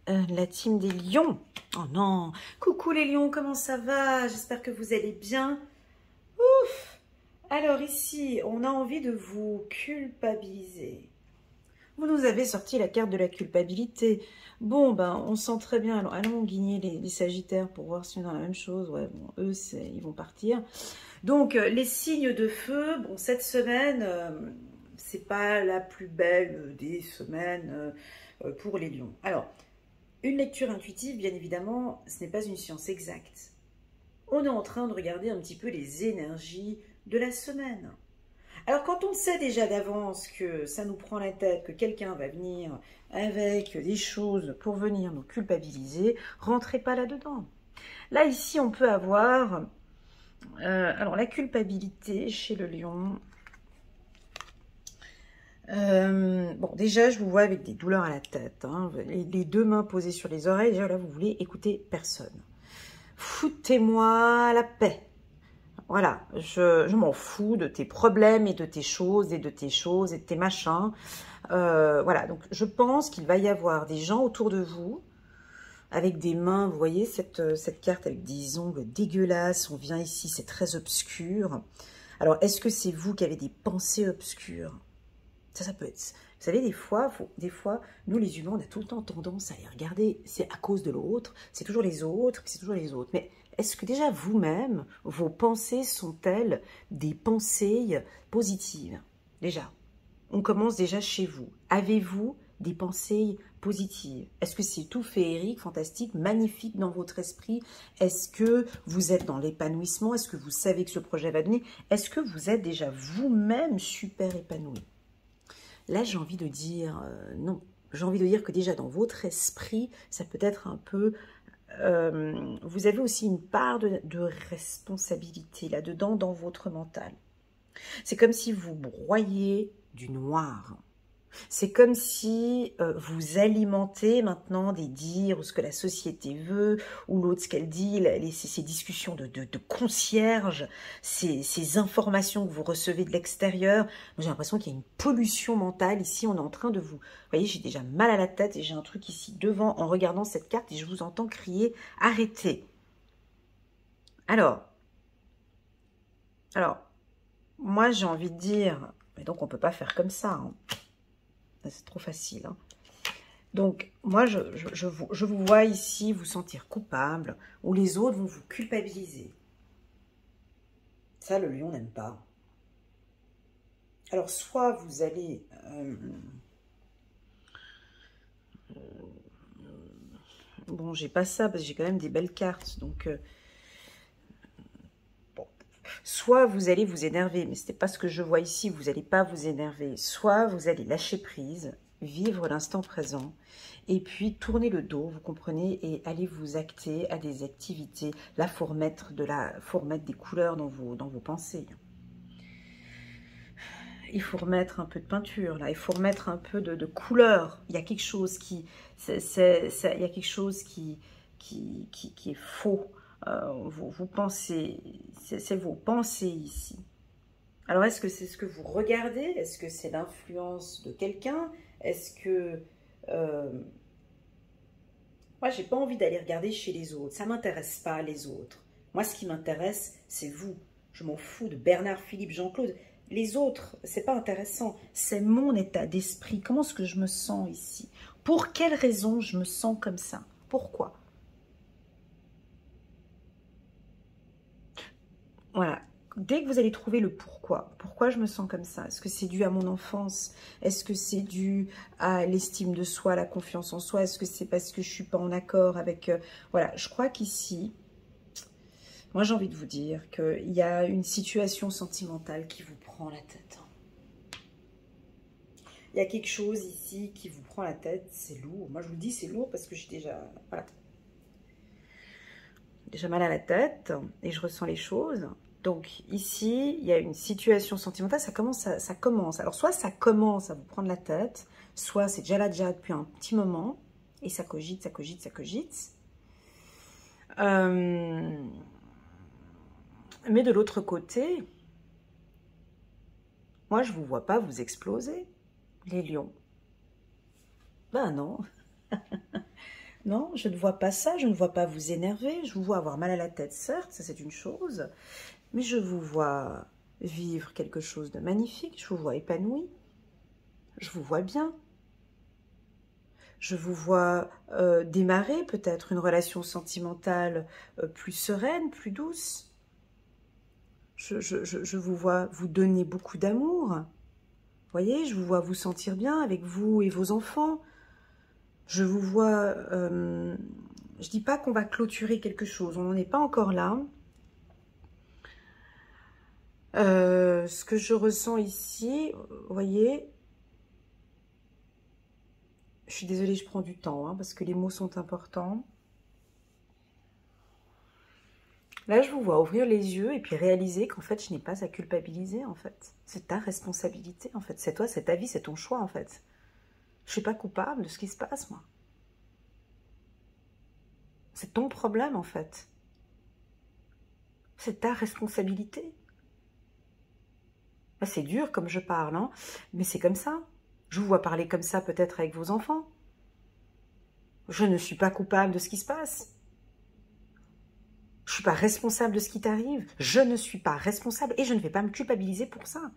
[SPEAKER 1] lions. Oh non, coucou les lions, comment ça va? J'espère que vous allez bien. Ouf. Alors ici, on a envie de vous culpabiliser. Vous nous avez sorti la carte de la culpabilité. Bon, ben, on sent très bien. Alors, allons guigner les sagittaires pour voir si on est dans la même chose. Ouais, bon, eux, ils vont partir. Donc, les signes de feu, bon, cette semaine, c'est pas la plus belle des semaines pour les lions. Alors, une lecture intuitive, bien évidemment, ce n'est pas une science exacte. On est en train de regarder un petit peu les énergies de la semaine. Alors, quand on sait déjà d'avance que ça nous prend la tête, que quelqu'un va venir avec des choses pour venir nous culpabiliser, rentrez pas là-dedans. Là, ici, on peut avoir... alors, la culpabilité chez le lion... bon, déjà, je vous vois avec des douleurs à la tête. Hein, les deux mains posées sur les oreilles. Déjà, là, vous voulez écouter personne. Foutez-moi la paix. Voilà, je m'en fous de tes problèmes et de tes choses et de tes machins. Voilà, donc je pense qu'il va y avoir des gens autour de vous avec des mains, vous voyez cette carte avec des ongles dégueulasses. On vient ici, c'est très obscur. Alors, est-ce que c'est vous qui avez des pensées obscures? Ça peut être... Vous savez, des fois, nous les humains, on a tout le temps tendance à les regarder. C'est à cause de l'autre, c'est toujours les autres, c'est toujours les autres. Mais est-ce que déjà vous-même, vos pensées sont-elles des pensées positives? Déjà, on commence déjà chez vous. Avez-vous des pensées positives? Est-ce que c'est tout féerique, fantastique, magnifique dans votre esprit? Est-ce que vous êtes dans l'épanouissement? Est-ce que vous savez que ce projet va donner? Est-ce que vous êtes déjà vous-même super épanoui? Là, j'ai envie de dire non. J'ai envie de dire que déjà dans votre esprit, ça peut être un peu... vous avez aussi une part de responsabilité là-dedans dans votre mental. C'est comme si vous broyez du noir. C'est comme si vous alimentez maintenant des dires ou ce que la société veut, ou l'autre ce qu'elle dit, ces discussions de concierge, ces informations que vous recevez de l'extérieur. J'ai l'impression qu'il y a une pollution mentale ici. On est en train de vous... Vous voyez, j'ai déjà mal à la tête et j'ai un truc ici devant en regardant cette carte et je vous entends crier « Arrêtez !» Alors, moi j'ai envie de dire... Mais donc on ne peut pas faire comme ça, hein. C'est trop facile. Hein. Donc, moi, je vous vois ici vous sentir coupable, ou les autres vont vous culpabiliser. Ça, le lion n'aime pas. Alors, soit vous allez... bon, j'ai pas ça, parce que j'ai quand même des belles cartes, donc... bon. Soit vous allez vous énerver, mais ce n'est pas ce que je vois ici, vous n'allez pas vous énerver. Soit vous allez lâcher prise, vivre l'instant présent, et puis tourner le dos, vous comprenez, et aller vous acter à des activités. Là, il faut remettre des couleurs dans vos pensées. Il faut remettre un peu de peinture, là. Il faut remettre un peu de couleur. Il y a quelque chose qui... il y a quelque chose qui est faux. Vous pensez... C'est vos pensées ici. Alors, est-ce que c'est ce que vous regardez? Est-ce que c'est l'influence de quelqu'un? Est-ce que... moi, j'ai pas envie d'aller regarder chez les autres. Ça m'intéresse pas, les autres. Moi, ce qui m'intéresse, c'est vous. Je m'en fous de Bernard, Philippe, Jean-Claude. Les autres, c'est pas intéressant. C'est mon état d'esprit. Comment est-ce que je me sens ici? Pour quelle raison je me sens comme ça? Pourquoi? Voilà. Dès que vous allez trouver le pourquoi je me sens comme ça? Est-ce que c'est dû à mon enfance? Est-ce que c'est dû à l'estime de soi, la confiance en soi? Est-ce que c'est parce que je suis pas en accord avec... voilà, je crois qu'ici, moi j'ai envie de vous dire qu'il y a une situation sentimentale qui vous prend la tête. Il y a quelque chose ici qui vous prend la tête, c'est lourd. Moi je vous dis c'est lourd parce que j'ai déjà... Voilà. Déjà mal à la tête et je ressens les choses. Donc ici, il y a une situation sentimentale, ça commence. Alors soit ça commence à vous prendre la tête, soit c'est déjà là déjà depuis un petit moment. Et ça cogite, ça cogite, ça cogite. Mais de l'autre côté, moi, je ne vous vois pas vous exploser, les lions. Ben non. Non, je ne vois pas ça, je ne vois pas vous énerver, je vous vois avoir mal à la tête, certes, ça c'est une chose, mais je vous vois vivre quelque chose de magnifique, je vous vois épanoui, je vous vois bien. Je vous vois démarrer peut-être une relation sentimentale plus sereine, plus douce. Je vous vois vous donner beaucoup d'amour. Vous voyez, je vous vois vous sentir bien avec vous et vos enfants. Je vous vois... je dis pas qu'on va clôturer quelque chose, on n'en est pas encore là. Ce que je ressens ici, vous voyez... Je suis désolée, je prends du temps, hein, parce que les mots sont importants. Là, je vous vois ouvrir les yeux et puis réaliser qu'en fait, je n'ai pas à culpabiliser, en fait. C'est ta responsabilité, en fait. C'est toi, c'est ta vie, c'est ton choix, en fait. Je ne suis pas coupable de ce qui se passe, moi. C'est ton problème, en fait. C'est ta responsabilité. Là, c'est dur comme je parle, hein, mais c'est comme ça. Je vous vois parler comme ça peut-être avec vos enfants. Je ne suis pas coupable de ce qui se passe. Je ne suis pas responsable de ce qui t'arrive. Je ne suis pas responsable et je ne vais pas me culpabiliser pour ça.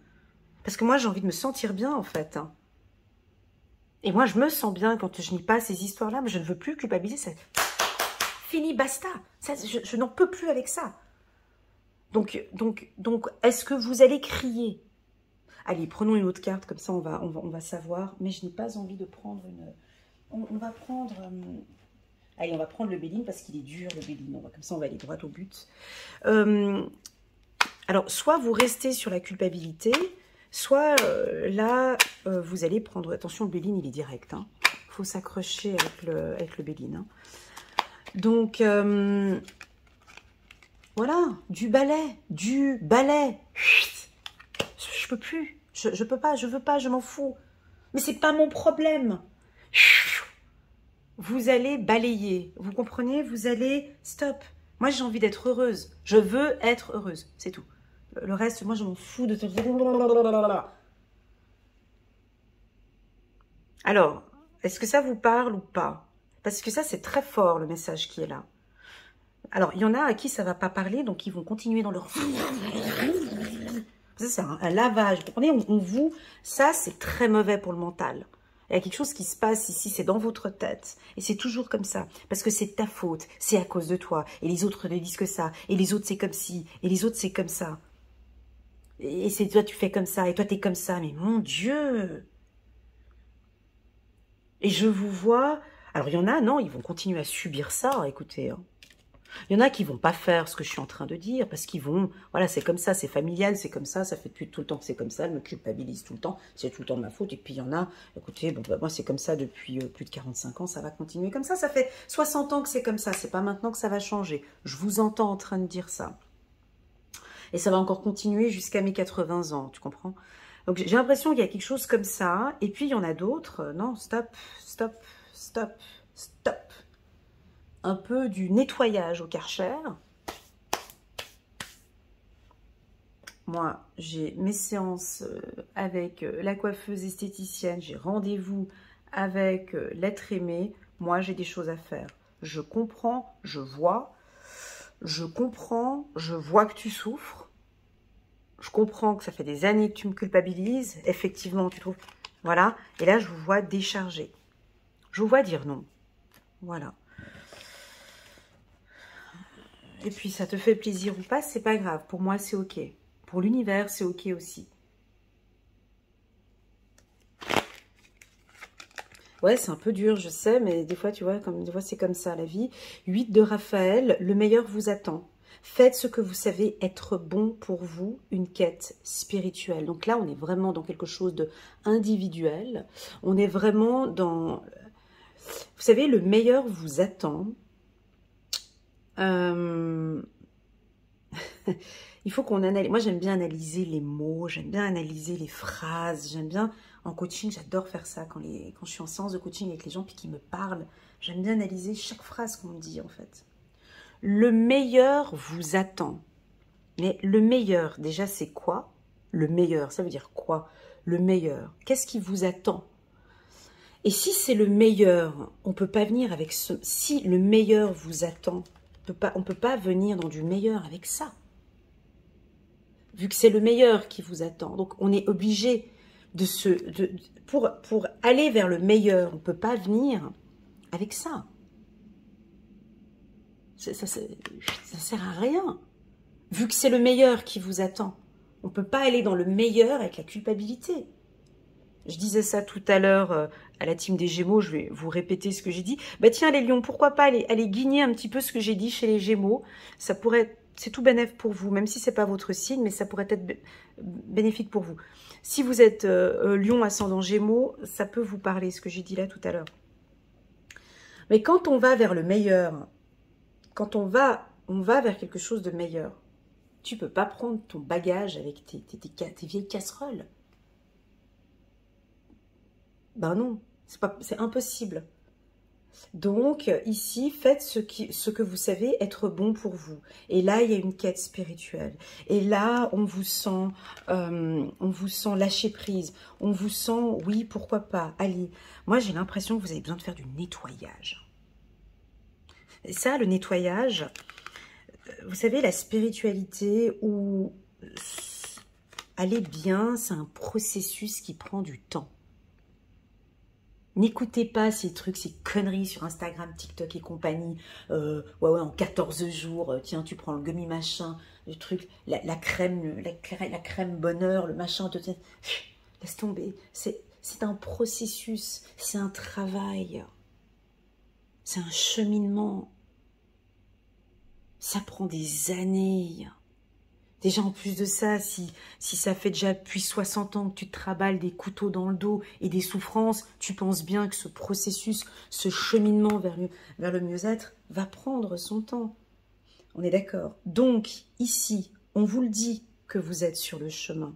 [SPEAKER 1] Parce que moi, j'ai envie de me sentir bien, en fait. Et moi, je me sens bien quand je n'ai pas ces histoires-là, mais je ne veux plus culpabiliser. C'est fini, basta. Ça, je n'en peux plus avec ça. Donc est-ce que vous allez crier? Allez, prenons une autre carte, comme ça on va savoir. Mais je n'ai pas envie de prendre une... On va prendre... Allez, on va prendre le Béline parce qu'il est dur, le Béline. Comme ça, on va aller droit au but. Alors, soit vous restez sur la culpabilité, soit là, vous allez prendre... Attention, le Béline, il est direct. Il faut s'accrocher avec le Béline. Donc, voilà, du balai. Je peux plus, je peux pas, je veux pas, je m'en fous. Mais c'est pas mon problème. Vous allez balayer, vous comprenez? Vous allez, stop. Moi, j'ai envie d'être heureuse. Je veux être heureuse, c'est tout. Le reste, moi, je m'en fous de... Alors, est-ce que ça vous parle ou pas? Parce que ça, c'est très fort, le message qui est là. Alors, il y en a à qui ça ne va pas parler, donc ils vont continuer dans leur... Ça, c'est un lavage. Vous comprenez? On vous... Ça, c'est très mauvais pour le mental. Il y a quelque chose qui se passe ici, c'est dans votre tête. Et c'est toujours comme ça. Parce que c'est ta faute. C'est à cause de toi. Et les autres ne disent que ça. Et les autres, c'est comme ci. Et les autres, c'est comme ça. Et c'est toi, tu fais comme ça. Et toi, tu es comme ça. Mais mon Dieu! Et je vous vois... Alors, il y en a, non, ils vont continuer à subir ça. Écoutez, il y en a qui vont pas faire ce que je suis en train de dire, parce qu'ils vont, voilà, c'est comme ça, c'est familial, c'est comme ça fait depuis tout le temps que c'est comme ça, elle me culpabilise tout le temps, c'est tout le temps de ma faute, et puis il y en a, écoutez, bon, bah, moi c'est comme ça depuis plus de 45 ans, ça va continuer comme ça fait 60 ans que c'est comme ça, c'est pas maintenant que ça va changer, je vous entends en train de dire ça. Et ça va encore continuer jusqu'à mes 80 ans, tu comprends? Donc j'ai l'impression qu'il y a quelque chose comme ça, et puis il y en a d'autres, non, stop, stop, stop, stop. Un peu du nettoyage au Karcher. Moi, j'ai mes séances avec la coiffeuse esthéticienne, j'ai rendez-vous avec l'être aimé. Moi, j'ai des choses à faire. Je comprends, je vois. Je comprends, je vois que tu souffres. Je comprends que ça fait des années que tu me culpabilises. Effectivement, tu trouves... Voilà. Et là, je vous vois décharger. Je vous vois dire non. Voilà. Et puis, ça te fait plaisir ou pas, c'est pas grave. Pour moi, c'est OK. Pour l'univers, c'est OK aussi. Ouais, c'est un peu dur, je sais, mais des fois, tu vois, des fois, c'est comme ça, la vie. 8 de Raphaël, le meilleur vous attend. Faites ce que vous savez être bon pour vous, une quête spirituelle. Donc là, on est vraiment dans quelque chose d'individuel. On est vraiment dans... Vous savez, le meilleur vous attend. il faut qu'on analyse. Moi, j'aime bien analyser les mots, j'aime bien analyser les phrases, j'aime bien, en coaching, j'adore faire ça quand je suis en séance de coaching avec les gens puis qui me parlent. J'aime bien analyser chaque phrase qu'on me dit, en fait. Le meilleur vous attend. Mais le meilleur, déjà, c'est quoi? Le meilleur, ça veut dire quoi? Le meilleur. Qu'est-ce qui vous attend? Et si c'est le meilleur, on ne peut pas venir avec ce... Si le meilleur vous attend, on ne peut pas venir dans du meilleur avec ça. Vu que c'est le meilleur qui vous attend. Donc, on est obligé de se... pour aller vers le meilleur, on ne peut pas venir avec ça. Ça sert à rien. Vu que c'est le meilleur qui vous attend. On ne peut pas aller dans le meilleur avec la culpabilité. Je disais ça tout à l'heure à la team des Gémeaux, je vais vous répéter ce que j'ai dit. Bah tiens les lions, pourquoi pas aller guigner un petit peu ce que j'ai dit chez les Gémeaux. Ça pourrait être, c'est tout bénéfique pour vous, même si c'est pas votre signe, mais ça pourrait être bénéfique pour vous. Si vous êtes lion ascendant Gémeaux, ça peut vous parler, ce que j'ai dit là tout à l'heure. Mais quand on va vers le meilleur, quand on va vers quelque chose de meilleur, tu peux pas prendre ton bagage avec tes vieilles casseroles. Ben non, c'est impossible. Donc, ici, faites ce que vous savez être bon pour vous. Et là, il y a une quête spirituelle. Et là, on vous sent lâcher prise. On vous sent, oui, pourquoi pas, allez. Moi, j'ai l'impression que vous avez besoin de faire du nettoyage. Et ça, le nettoyage, vous savez, la spiritualité ou aller bien, c'est un processus qui prend du temps. N'écoutez pas ces trucs, ces conneries sur Instagram, TikTok et compagnie. Ouais, en 14 jours, tiens, tu prends le gummy machin, le truc, la crème bonheur, le machin. Laisse tomber. C'est un processus, c'est un travail. C'est un cheminement. Ça prend des années. Déjà, en plus de ça, si ça fait déjà depuis 60 ans que tu te traballes des couteaux dans le dos et des souffrances, tu penses bien que ce processus, ce cheminement vers le mieux-être va prendre son temps. On est d'accord. Donc, ici, on vous le dit que vous êtes sur le chemin.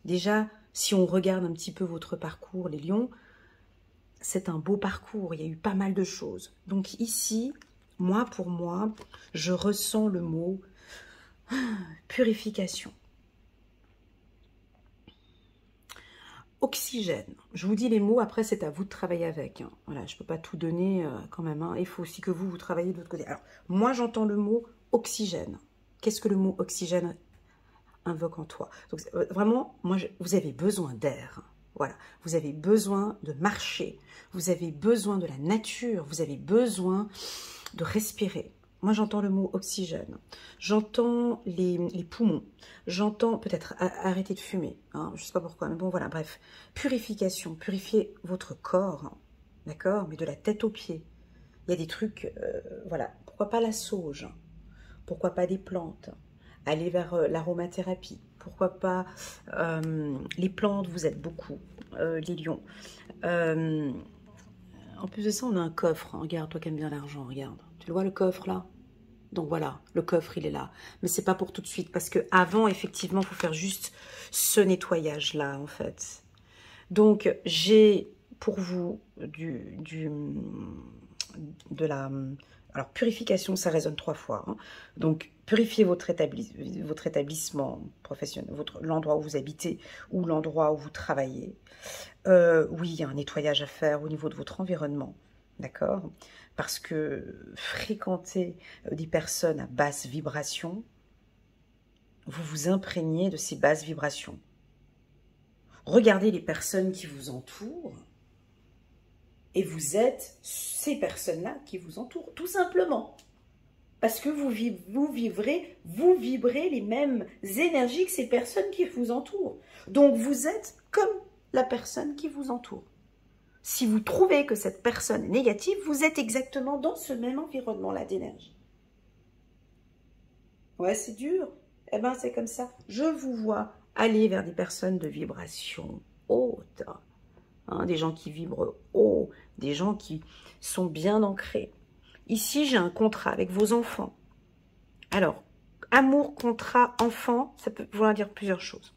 [SPEAKER 1] Déjà, si on regarde un petit peu votre parcours, les lions, c'est un beau parcours. Il y a eu pas mal de choses. Donc ici, pour moi, je ressens le mot purification. Oxygène. Je vous dis les mots, après c'est à vous de travailler avec. Hein. Voilà, je ne peux pas tout donner quand même. Hein. Il faut aussi que vous travaillez de l'autre côté. Alors, moi j'entends le mot oxygène. Qu'est-ce que le mot oxygène invoque en toi? Donc, vraiment, vous avez besoin d'air. Voilà, vous avez besoin de marcher. Vous avez besoin de la nature. Vous avez besoin de respirer. Moi, j'entends le mot oxygène. J'entends les poumons. J'entends peut-être arrêter de fumer. Hein, je ne sais pas pourquoi, mais bon, voilà, bref. Purification, purifier votre corps. Hein, d'accord? Mais de la tête aux pieds. Il y a des trucs, voilà. Pourquoi pas la sauge? Pourquoi pas des plantes? Aller vers l'aromathérapie. Pourquoi pas les plantes, vous êtes beaucoup, les lions. En plus de ça, on a un coffre. Hein, regarde, toi qui aimes bien l'argent, regarde. Tu le vois le coffre là? Donc voilà, le coffre il est là. Mais c'est pas pour tout de suite parce que avant effectivement, il faut faire juste ce nettoyage là en fait. Donc j'ai pour vous alors purification, ça résonne 3 fois. Hein. Donc purifiez votre établissement professionnel, l'endroit où vous habitez ou l'endroit où vous travaillez. Oui, il y a un nettoyage à faire au niveau de votre environnement. D'accord? Parce que fréquenter des personnes à basse vibration, vous vous imprégnez de ces basses vibrations. Regardez les personnes qui vous entourent et vous êtes ces personnes-là qui vous entourent, tout simplement. Parce que vous vibrez les mêmes énergies que ces personnes qui vous entourent. Donc vous êtes comme la personne qui vous entoure. Si vous trouvez que cette personne est négative, vous êtes exactement dans ce même environnement-là d'énergie. Ouais, c'est dur. Eh bien, c'est comme ça. Je vous vois aller vers des personnes de vibration haute. Hein, des gens qui vibrent haut, des gens qui sont bien ancrés. Ici, j'ai un contrat avec vos enfants. Alors, amour, contrat, enfant, ça peut vouloir dire plusieurs choses.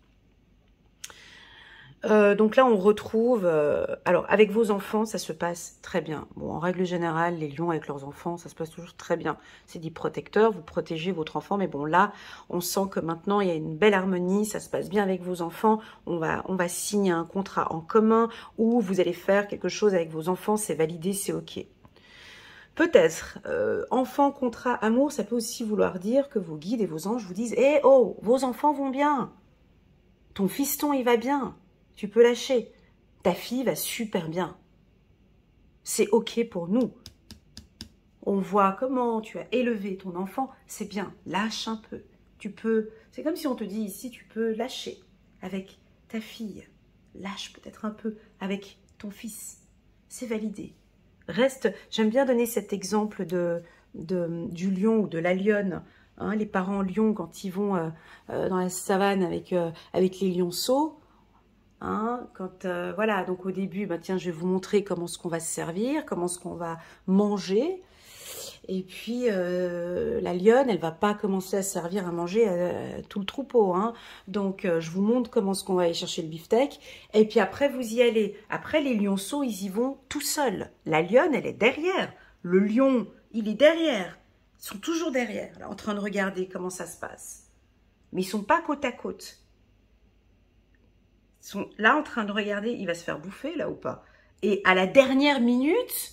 [SPEAKER 1] Donc là, on retrouve... alors, avec vos enfants, ça se passe très bien. Bon, en règle générale, les lions avec leurs enfants, ça se passe toujours très bien. C'est dit protecteur, vous protégez votre enfant. Mais bon, là, on sent que maintenant, il y a une belle harmonie. Ça se passe bien avec vos enfants. On va signer un contrat en commun où vous allez faire quelque chose avec vos enfants. C'est validé, c'est OK. Peut-être, enfant, contrat, amour, ça peut aussi vouloir dire que vos guides et vos anges vous disent « Eh oh, vos enfants vont bien. Ton fiston, il va bien. Tu peux lâcher. Ta fille va super bien. C'est OK pour nous. On voit comment tu as élevé ton enfant. C'est bien. Lâche un peu. Tu peux... C'est comme si on te dit ici, tu peux lâcher avec ta fille. Lâche peut-être un peu avec ton fils. C'est validé. Reste... J'aime bien donner cet exemple du lion ou de la lionne. Hein, les parents lions, quand ils vont dans la savane avec les lionceaux, hein, quand, voilà, donc au début, bah, tiens, je vais vous montrer comment ce qu'on va se servir, comment ce qu'on va manger. Et puis, la lionne, elle va pas commencer à servir à manger tout le troupeau. Hein. Donc, je vous montre comment ce qu'on va aller chercher le beefsteak. Et puis après, vous y allez. Après, les lionceaux, ils y vont tout seuls. La lionne, elle est derrière. Le lion, il est derrière. Ils sont toujours derrière, là, en train de regarder comment ça se passe. Mais ils sont pas côte à côte. Ils sont là en train de regarder, il va se faire bouffer là ou pas. Et à la dernière minute,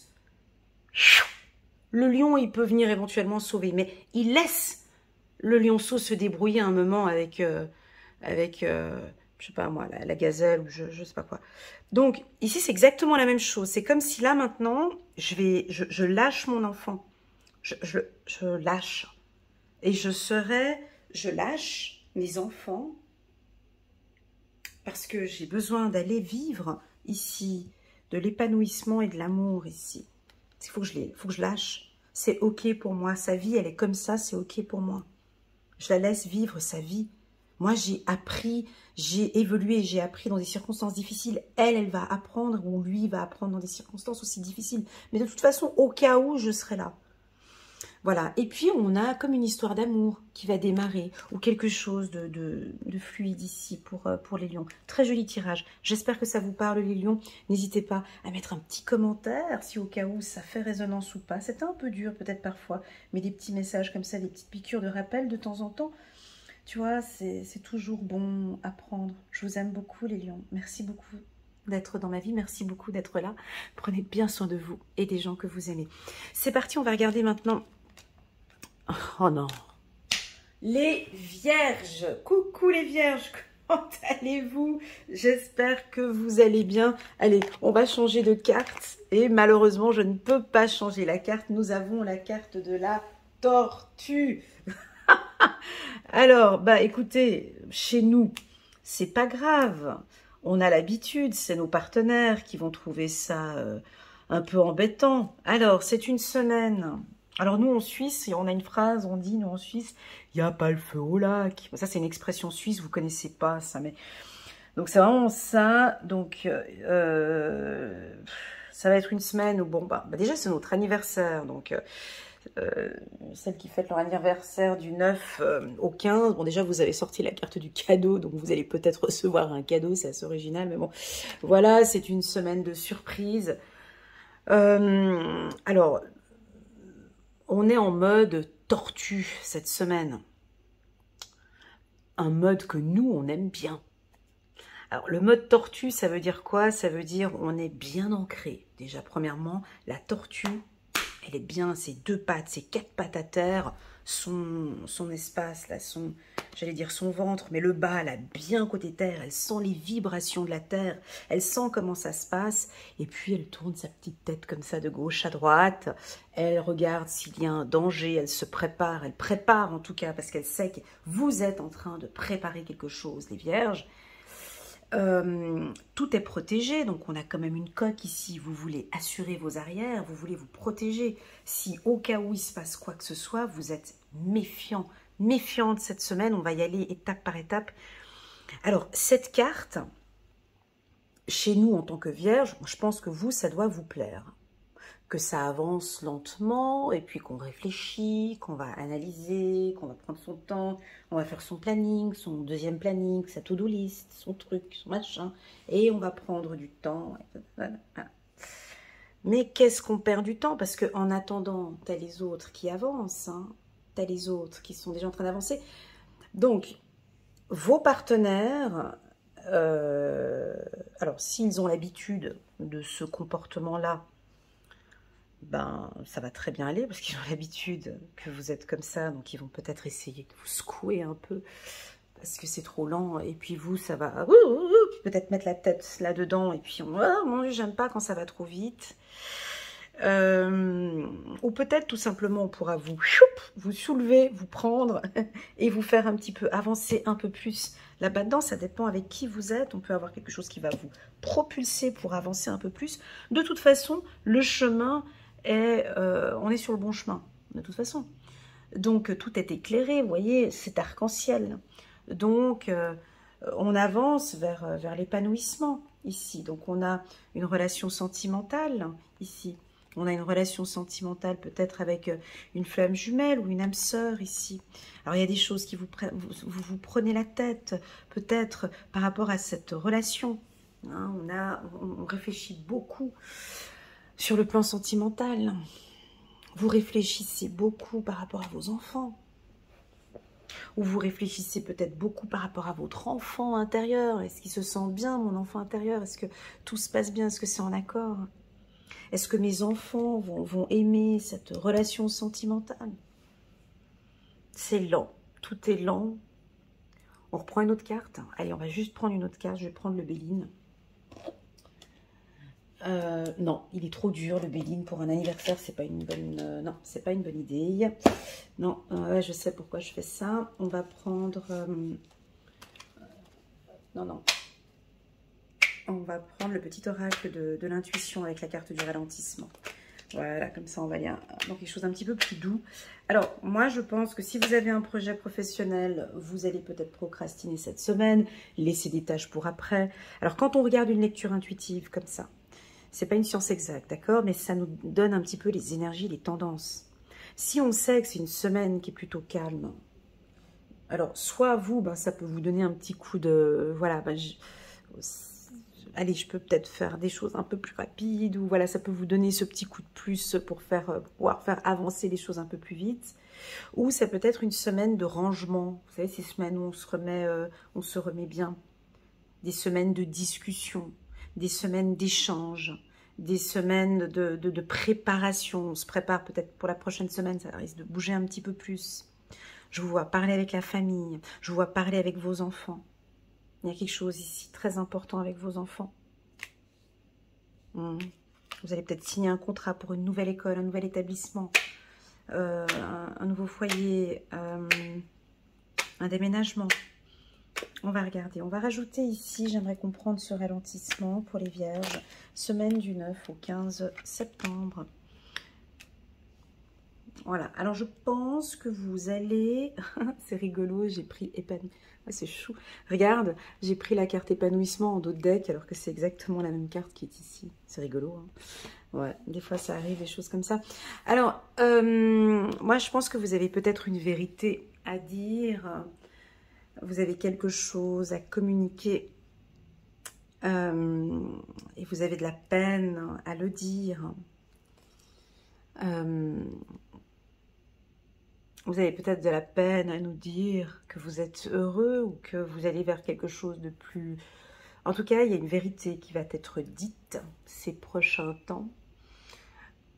[SPEAKER 1] le lion, il peut venir éventuellement sauver. Mais il laisse le lionceau se débrouiller un moment avec je sais pas moi, la gazelle ou je sais pas quoi. Donc ici, c'est exactement la même chose. C'est comme si là maintenant, je lâche mon enfant. Je lâche. Et je lâche mes enfants parce que j'ai besoin d'aller vivre ici, de l'épanouissement et de l'amour ici. Il faut que je lâche. C'est OK pour moi. Sa vie, elle est comme ça, c'est OK pour moi. Je la laisse vivre sa vie. Moi, j'ai appris, j'ai évolué, j'ai appris dans des circonstances difficiles. Elle va apprendre ou lui va apprendre dans des circonstances aussi difficiles. Mais de toute façon, au cas où, je serai là. Voilà, et puis on a comme une histoire d'amour qui va démarrer, ou quelque chose de fluide ici pour les lions. Très joli tirage, j'espère que ça vous parle les lions. N'hésitez pas à mettre un petit commentaire si au cas où ça fait résonance ou pas. C'est un peu dur peut-être parfois, mais des petits messages comme ça, des petites piqûres de rappel de temps en temps, tu vois, c'est toujours bon à prendre. Je vous aime beaucoup les lions, merci beaucoup d'être dans ma vie, merci beaucoup d'être là. Prenez bien soin de vous et des gens que vous aimez. C'est parti, on va regarder maintenant... Oh non. Les vierges. Coucou les vierges. Comment allez-vous? J'espère que vous allez bien. Allez, on va changer de carte. Et malheureusement, je ne peux pas changer la carte. Nous avons la carte de la tortue. Alors, bah écoutez, chez nous, c'est pas grave. On a l'habitude. C'est nos partenaires qui vont trouver ça un peu embêtant. Alors, c'est une semaine... Alors nous en Suisse, on a une phrase, on dit nous en Suisse, il n'y a pas le feu au lac. Ça c'est une expression suisse, vous ne connaissez pas ça, mais donc c'est vraiment ça. Donc ça va être une semaine où bon bah déjà c'est notre anniversaire, donc celles qui fêtent leur anniversaire du 9 au 15, bon déjà vous avez sorti la carte du cadeau, donc vous allez peut-être recevoir un cadeau, c'est assez original, mais bon voilà, c'est une semaine de surprise. Alors on est en mode tortue cette semaine. Un mode que nous, on aime bien. Alors, le mode tortue, ça veut dire quoi? Ça veut dire on est bien ancré. Déjà, premièrement, la tortue, elle est bien, ses deux pattes, ses quatre pattes à terre, son espace, là, j'allais dire son ventre, mais le bas, là, bien côté terre, elle sent les vibrations de la terre, elle sent comment ça se passe, et puis elle tourne sa petite tête comme ça de gauche à droite, elle regarde s'il y a un danger, elle se prépare, elle prépare en tout cas, parce qu'elle sait que vous êtes en train de préparer quelque chose, les vierges. Tout est protégé, donc on a quand même une coque ici, vous voulez assurer vos arrières, vous voulez vous protéger, si au cas où il se passe quoi que ce soit, vous êtes méfiant, méfiante cette semaine, on va y aller étape par étape. Alors cette carte, chez nous en tant que vierge, je pense que vous, ça doit vous plaire, que ça avance lentement et puis qu'on réfléchit, qu'on va analyser, qu'on va prendre son temps, on va faire son planning, son deuxième planning, sa to-do list, son truc, son machin, et on va prendre du temps. Voilà. Mais qu'est-ce qu'on perd du temps? Parce qu'en attendant, t'as les autres qui avancent, hein, t'as les autres qui sont déjà en train d'avancer. Donc, vos partenaires, alors s'ils ont l'habitude de ce comportement-là, ben ça va très bien aller parce qu'ils ont l'habitude que vous êtes comme ça, donc ils vont peut-être essayer de vous secouer un peu parce que c'est trop lent, et puis vous, ça va peut-être mettre la tête là-dedans, et puis mon Dieu, j'aime pas quand ça va trop vite. Ou peut-être tout simplement on pourra vous soulever, vous prendre et vous faire un petit peu avancer un peu plus là-bas-dedans. Ça dépend avec qui vous êtes. On peut avoir quelque chose qui va vous propulser pour avancer un peu plus. De toute façon, le chemin est... on est sur le bon chemin, de toute façon. Donc, tout est éclairé, vous voyez, c'est arc-en-ciel. Donc, on avance vers l'épanouissement ici. Donc, on a une relation sentimentale ici. On a une relation sentimentale peut-être avec une flamme jumelle ou une âme sœur ici. Alors, il y a des choses qui vous prenez la tête, peut-être par rapport à cette relation. Hein, on réfléchit beaucoup sur le plan sentimental. Vous réfléchissez beaucoup par rapport à vos enfants. Ou vous réfléchissez peut-être beaucoup par rapport à votre enfant intérieur. Est-ce qu'il se sent bien, mon enfant intérieur? Est-ce que tout se passe bien? Est-ce que c'est en accord? Est-ce que mes enfants vont aimer cette relation sentimentale? C'est lent. Tout est lent. On reprend une autre carte. Allez, on va juste prendre une autre carte. Je vais prendre le Béline. Non, il est trop dur le Béline pour un anniversaire. C'est pas une bonne. Non, c'est pas une bonne idée. Non, je sais pourquoi je fais ça. On va prendre. Non. On va prendre le petit oracle de l'intuition avec la carte du ralentissement. Voilà, comme ça on va aller dans quelque chose d'un petit peu plus doux. Alors, moi je pense que si vous avez un projet professionnel, vous allez peut-être procrastiner cette semaine, laisser des tâches pour après. Alors, quand on regarde une lecture intuitive comme ça, c'est pas une science exacte, d'accord? Mais ça nous donne un petit peu les énergies, les tendances. Si on sait que c'est une semaine qui est plutôt calme, alors soit vous, ben, ça peut vous donner un petit coup de... Voilà, ben, allez, je peux peut-être faire des choses un peu plus rapides, ou voilà, ça peut vous donner ce petit coup de plus pour pouvoir faire avancer les choses un peu plus vite. Ou ça peut être une semaine de rangement. Vous savez, ces semaines où on se remet bien. Des semaines de discussion, des semaines d'échange, des semaines de préparation. On se prépare peut-être pour la prochaine semaine, ça risque de bouger un petit peu plus. Je vous vois parler avec la famille, je vous vois parler avec vos enfants. Il y a quelque chose ici très important avec vos enfants. Vous allez peut-être signer un contrat pour une nouvelle école, un nouvel établissement, un nouveau foyer, un déménagement. On va regarder. On va rajouter ici, j'aimerais comprendre ce ralentissement pour les vierges. Semaine du 9 au 15 septembre. Voilà. Alors, je pense que vous allez... C'est rigolo, j'ai pris épanouissement. Ah, c'est chou. Regarde, j'ai pris la carte épanouissement en dos de deck, alors que c'est exactement la même carte qui est ici. C'est rigolo, hein. Ouais, des fois, ça arrive, des choses comme ça. Alors, moi, je pense que vous avez peut-être une vérité à dire. Vous avez quelque chose à communiquer. Et vous avez de la peine à le dire. Vous avez peut-être de la peine à nous dire que vous êtes heureux ou que vous allez vers quelque chose de plus... En tout cas, il y a une vérité qui va être dite ces prochains temps.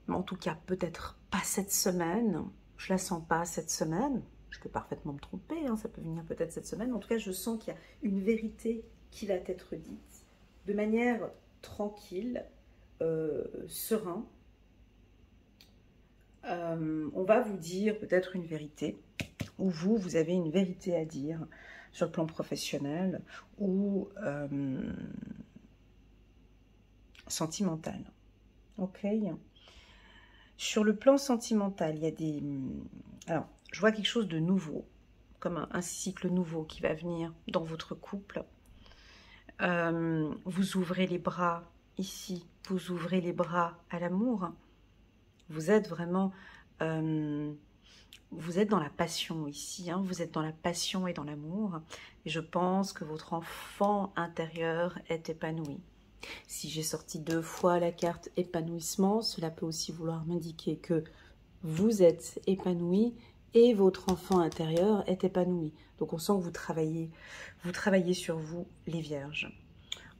[SPEAKER 1] Mais en tout cas, peut-être pas cette semaine. Je la sens pas cette semaine. Je peux parfaitement me tromper, hein, ça peut venir peut-être cette semaine. En tout cas, je sens qu'il y a une vérité qui va être dite de manière tranquille, serein. On va vous dire peut-être une vérité, ou vous avez une vérité à dire sur le plan professionnel ou sentimental. Ok. Sur le plan sentimental, il y a des... Alors, je vois quelque chose de nouveau, comme un cycle nouveau qui va venir dans votre couple. Vous ouvrez les bras ici, vous ouvrez les bras à l'amour. Vous êtes vraiment... vous êtes dans la passion ici, hein, vous êtes dans la passion et dans l'amour. Et je pense que votre enfant intérieur est épanoui. Si j'ai sorti 2 fois la carte épanouissement, cela peut aussi vouloir m'indiquer que vous êtes épanoui et votre enfant intérieur est épanoui. Donc on sent que vous travaillez sur vous, les vierges.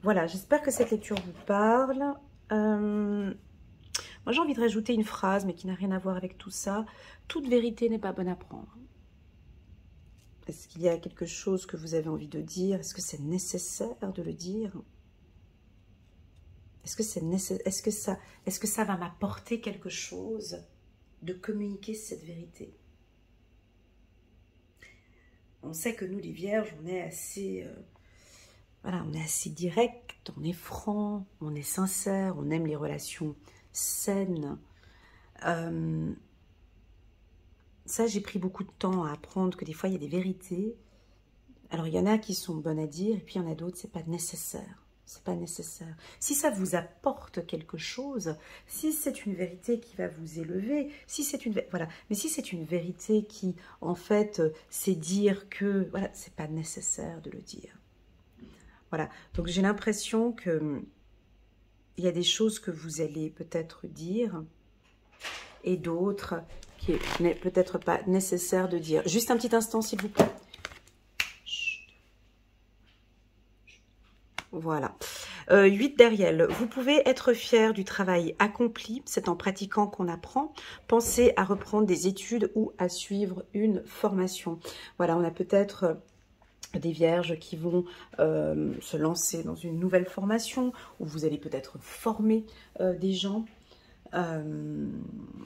[SPEAKER 1] Voilà, j'espère que cette lecture vous parle. Moi j'ai envie de rajouter une phrase, mais qui n'a rien à voir avec tout ça. Toute vérité n'est pas bonne à prendre. Est-ce qu'il y a quelque chose que vous avez envie de dire? Est-ce que c'est nécessaire de le dire? Est-ce que c'est nécessaire? Est-ce que ça va m'apporter quelque chose de communiquer cette vérité? On sait que nous, les vierges, on est assez, voilà, on est assez direct, on est franc, on est sincère, on aime les relations saines. Ça, j'ai pris beaucoup de temps à apprendre que des fois, il y a des vérités. Alors, il y en a qui sont bonnes à dire, et puis il y en a d'autres, c'est pas nécessaire. C'est pas nécessaire. Si ça vous apporte quelque chose, si c'est une vérité qui va vous élever, si c'est une... Voilà. Mais si c'est une vérité qui, en fait, c'est dire que... Voilà, c'est pas nécessaire de le dire. Voilà. Donc, j'ai l'impression que il y a des choses que vous allez peut-être dire et d'autres qui n'est peut-être pas nécessaire de dire. Juste un petit instant, s'il vous plaît. Voilà. 8 derrière. Vous pouvez être fier du travail accompli. C'est en pratiquant qu'on apprend. Pensez à reprendre des études ou à suivre une formation. Voilà, on a peut-être des vierges qui vont se lancer dans une nouvelle formation où vous allez peut-être former des gens.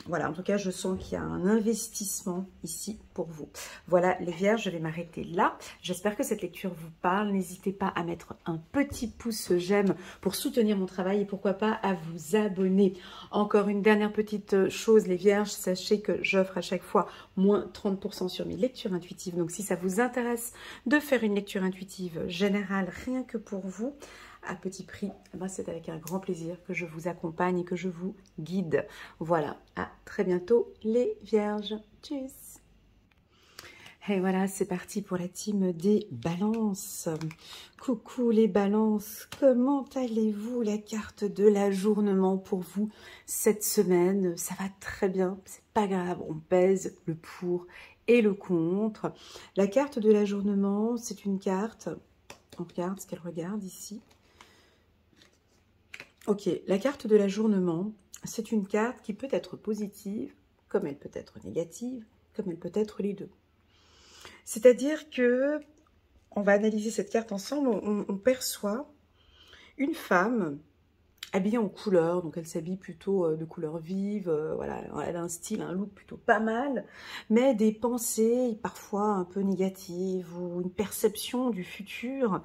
[SPEAKER 1] Voilà, en tout cas, je sens qu'il y a un investissement ici pour vous. Voilà, les vierges, je vais m'arrêter là. J'espère que cette lecture vous parle. N'hésitez pas à mettre un petit pouce j'aime pour soutenir mon travail et pourquoi pas à vous abonner. Encore une dernière petite chose, les vierges, sachez que j'offre à chaque fois moins 30% sur mes lectures intuitives. Donc, si ça vous intéresse de faire une lecture intuitive générale, rien que pour vous, à petit prix, c'est avec un grand plaisir que je vous accompagne et que je vous guide. Voilà, à très bientôt les vierges. Tchuss. Et voilà, c'est parti pour la team des balances. Coucou les balances, comment allez-vous? La carte de l'ajournement pour vous cette semaine, ça va très bien, c'est pas grave, on pèse le pour et le contre. La carte de l'ajournement, c'est une carte, on regarde ce qu'elle regarde ici. Ok, la carte de l'ajournement, c'est une carte qui peut être positive, comme elle peut être négative, comme elle peut être les deux. C'est-à-dire que, on va analyser cette carte ensemble, on perçoit une femme habillée en couleur, donc elle s'habille plutôt de couleur vive, voilà, elle a un style, un look plutôt pas mal, mais des pensées parfois un peu négatives ou une perception du futur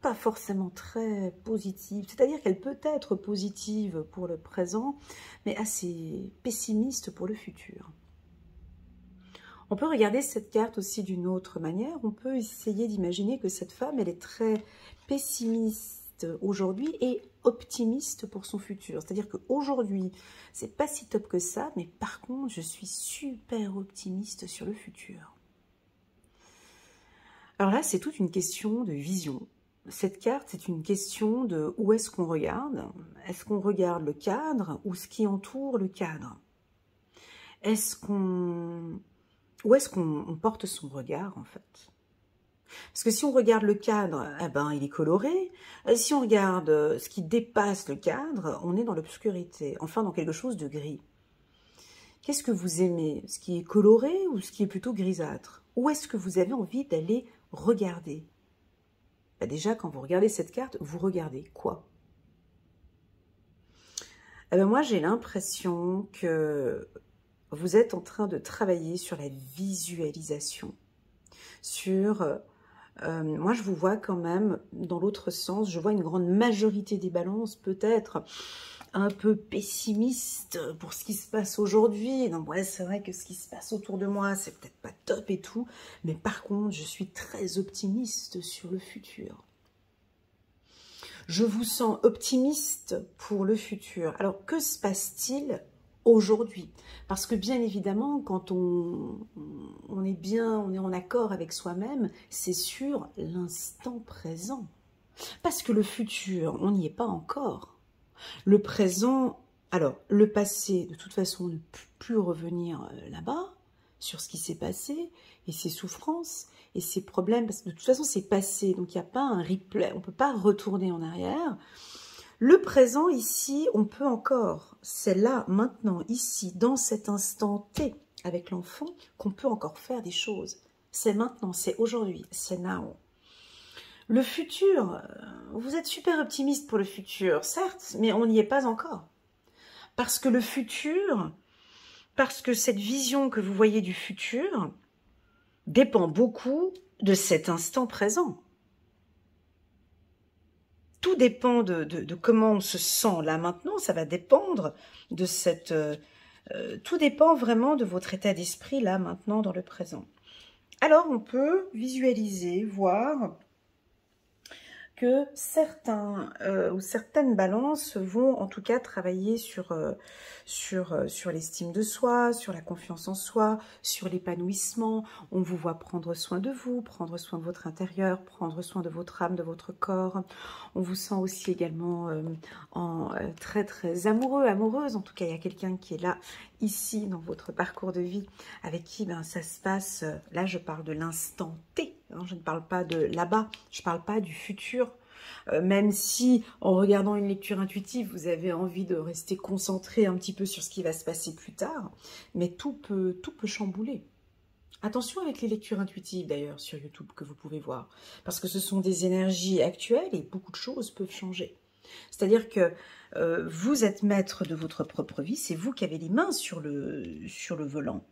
[SPEAKER 1] pas forcément très positive, c'est-à-dire qu'elle peut être positive pour le présent, mais assez pessimiste pour le futur. On peut regarder cette carte aussi d'une autre manière, on peut essayer d'imaginer que cette femme, elle est très pessimiste aujourd'hui et optimiste pour son futur. C'est-à-dire qu'aujourd'hui, c'est pas si top que ça, mais par contre, je suis super optimiste sur le futur. Alors là, c'est toute une question de vision. Cette carte, c'est une question de où est-ce qu'on regarde. Est-ce qu'on regarde le cadre ou ce qui entoure le cadre? Où est-ce qu'on porte son regard, en fait? Parce que si on regarde le cadre, eh ben, il est coloré. Si on regarde ce qui dépasse le cadre, on est dans l'obscurité, enfin dans quelque chose de gris. Qu'est-ce que vous aimez? Ce qui est coloré ou ce qui est plutôt grisâtre? Où est-ce que vous avez envie d'aller regarder? Ben déjà, quand vous regardez cette carte, vous regardez quoi? Eh ben moi, j'ai l'impression que vous êtes en train de travailler sur la visualisation. Moi, je vous vois quand même dans l'autre sens. Je vois une grande majorité des balances, peut-être un peu pessimiste pour ce qui se passe aujourd'hui. Donc ouais, c'est vrai que ce qui se passe autour de moi, c'est peut-être pas top et tout. Mais par contre, je suis très optimiste sur le futur. Je vous sens optimiste pour le futur. Alors, que se passe-t-il aujourd'hui. Parce que bien évidemment, quand on est bien, on est en accord avec soi-même, c'est sur l'instant présent. Parce que le futur, on n'y est pas encore. Le présent, alors le passé, de toute façon, ne peut plus revenir là-bas, sur ce qui s'est passé, et ses souffrances, et ses problèmes, parce que de toute façon, c'est passé, donc il n'y a pas un replay, on ne peut pas retourner en arrière. Le présent, ici, on peut encore, c'est là, maintenant, ici, dans cet instant T, avec l'enfant, qu'on peut encore faire des choses. C'est maintenant, c'est aujourd'hui, c'est now. Le futur, vous êtes super optimiste pour le futur, certes, mais on n'y est pas encore. Parce que le futur, parce que cette vision que vous voyez du futur dépend beaucoup de cet instant présent. Tout dépend de comment on se sent là maintenant, ça va dépendre de cette... tout dépend vraiment de votre état d'esprit là maintenant dans le présent. Alors on peut visualiser, voir que certains ou certaines balances vont en tout cas travailler sur l'estime de soi, sur la confiance en soi, sur l'épanouissement. On vous voit prendre soin de vous, prendre soin de votre intérieur, prendre soin de votre âme, de votre corps. On vous sent aussi également très très amoureux, amoureuse. En tout cas, il y a quelqu'un qui est là, ici, dans votre parcours de vie, avec qui ça se passe. Là, je parle de l'instant T. Je ne parle pas de là-bas, je ne parle pas du futur. Même si, en regardant une lecture intuitive, vous avez envie de rester concentré un petit peu sur ce qui va se passer plus tard, mais tout peut chambouler. Attention avec les lectures intuitives, d'ailleurs, sur YouTube, que vous pouvez voir, parce que ce sont des énergies actuelles et beaucoup de choses peuvent changer. C'est-à-dire que vous êtes maître de votre propre vie, c'est vous qui avez les mains sur le volant.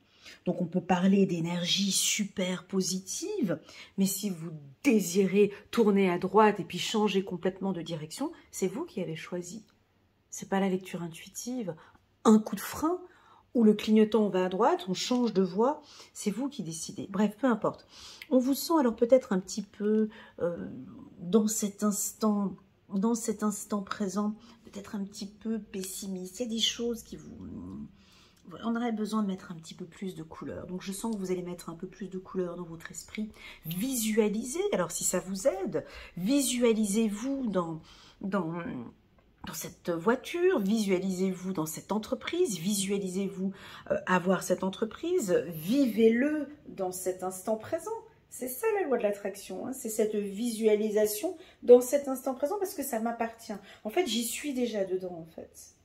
[SPEAKER 1] Donc on peut parler d'énergie super positive, mais si vous désirez tourner à droite et puis changer complètement de direction, c'est vous qui avez choisi. C'est pas la lecture intuitive, un coup de frein, ou le clignotant on va à droite, on change de voie, c'est vous qui décidez. Bref, peu importe. On vous sent alors peut-être un petit peu dans cet instant présent, peut-être un petit peu pessimiste. Il y a des choses qui vous... On aurait besoin de mettre un petit peu plus de couleurs. Donc, je sens que vous allez mettre un peu plus de couleurs dans votre esprit. Visualisez, alors si ça vous aide, visualisez-vous dans cette voiture, visualisez-vous dans cette entreprise, visualisez-vous avoir cette entreprise, vivez-le dans cet instant présent. C'est ça la loi de l'attraction, hein. C'est cette visualisation dans cet instant présent parce que ça m'appartient. En fait, j'y suis déjà dedans, en fait.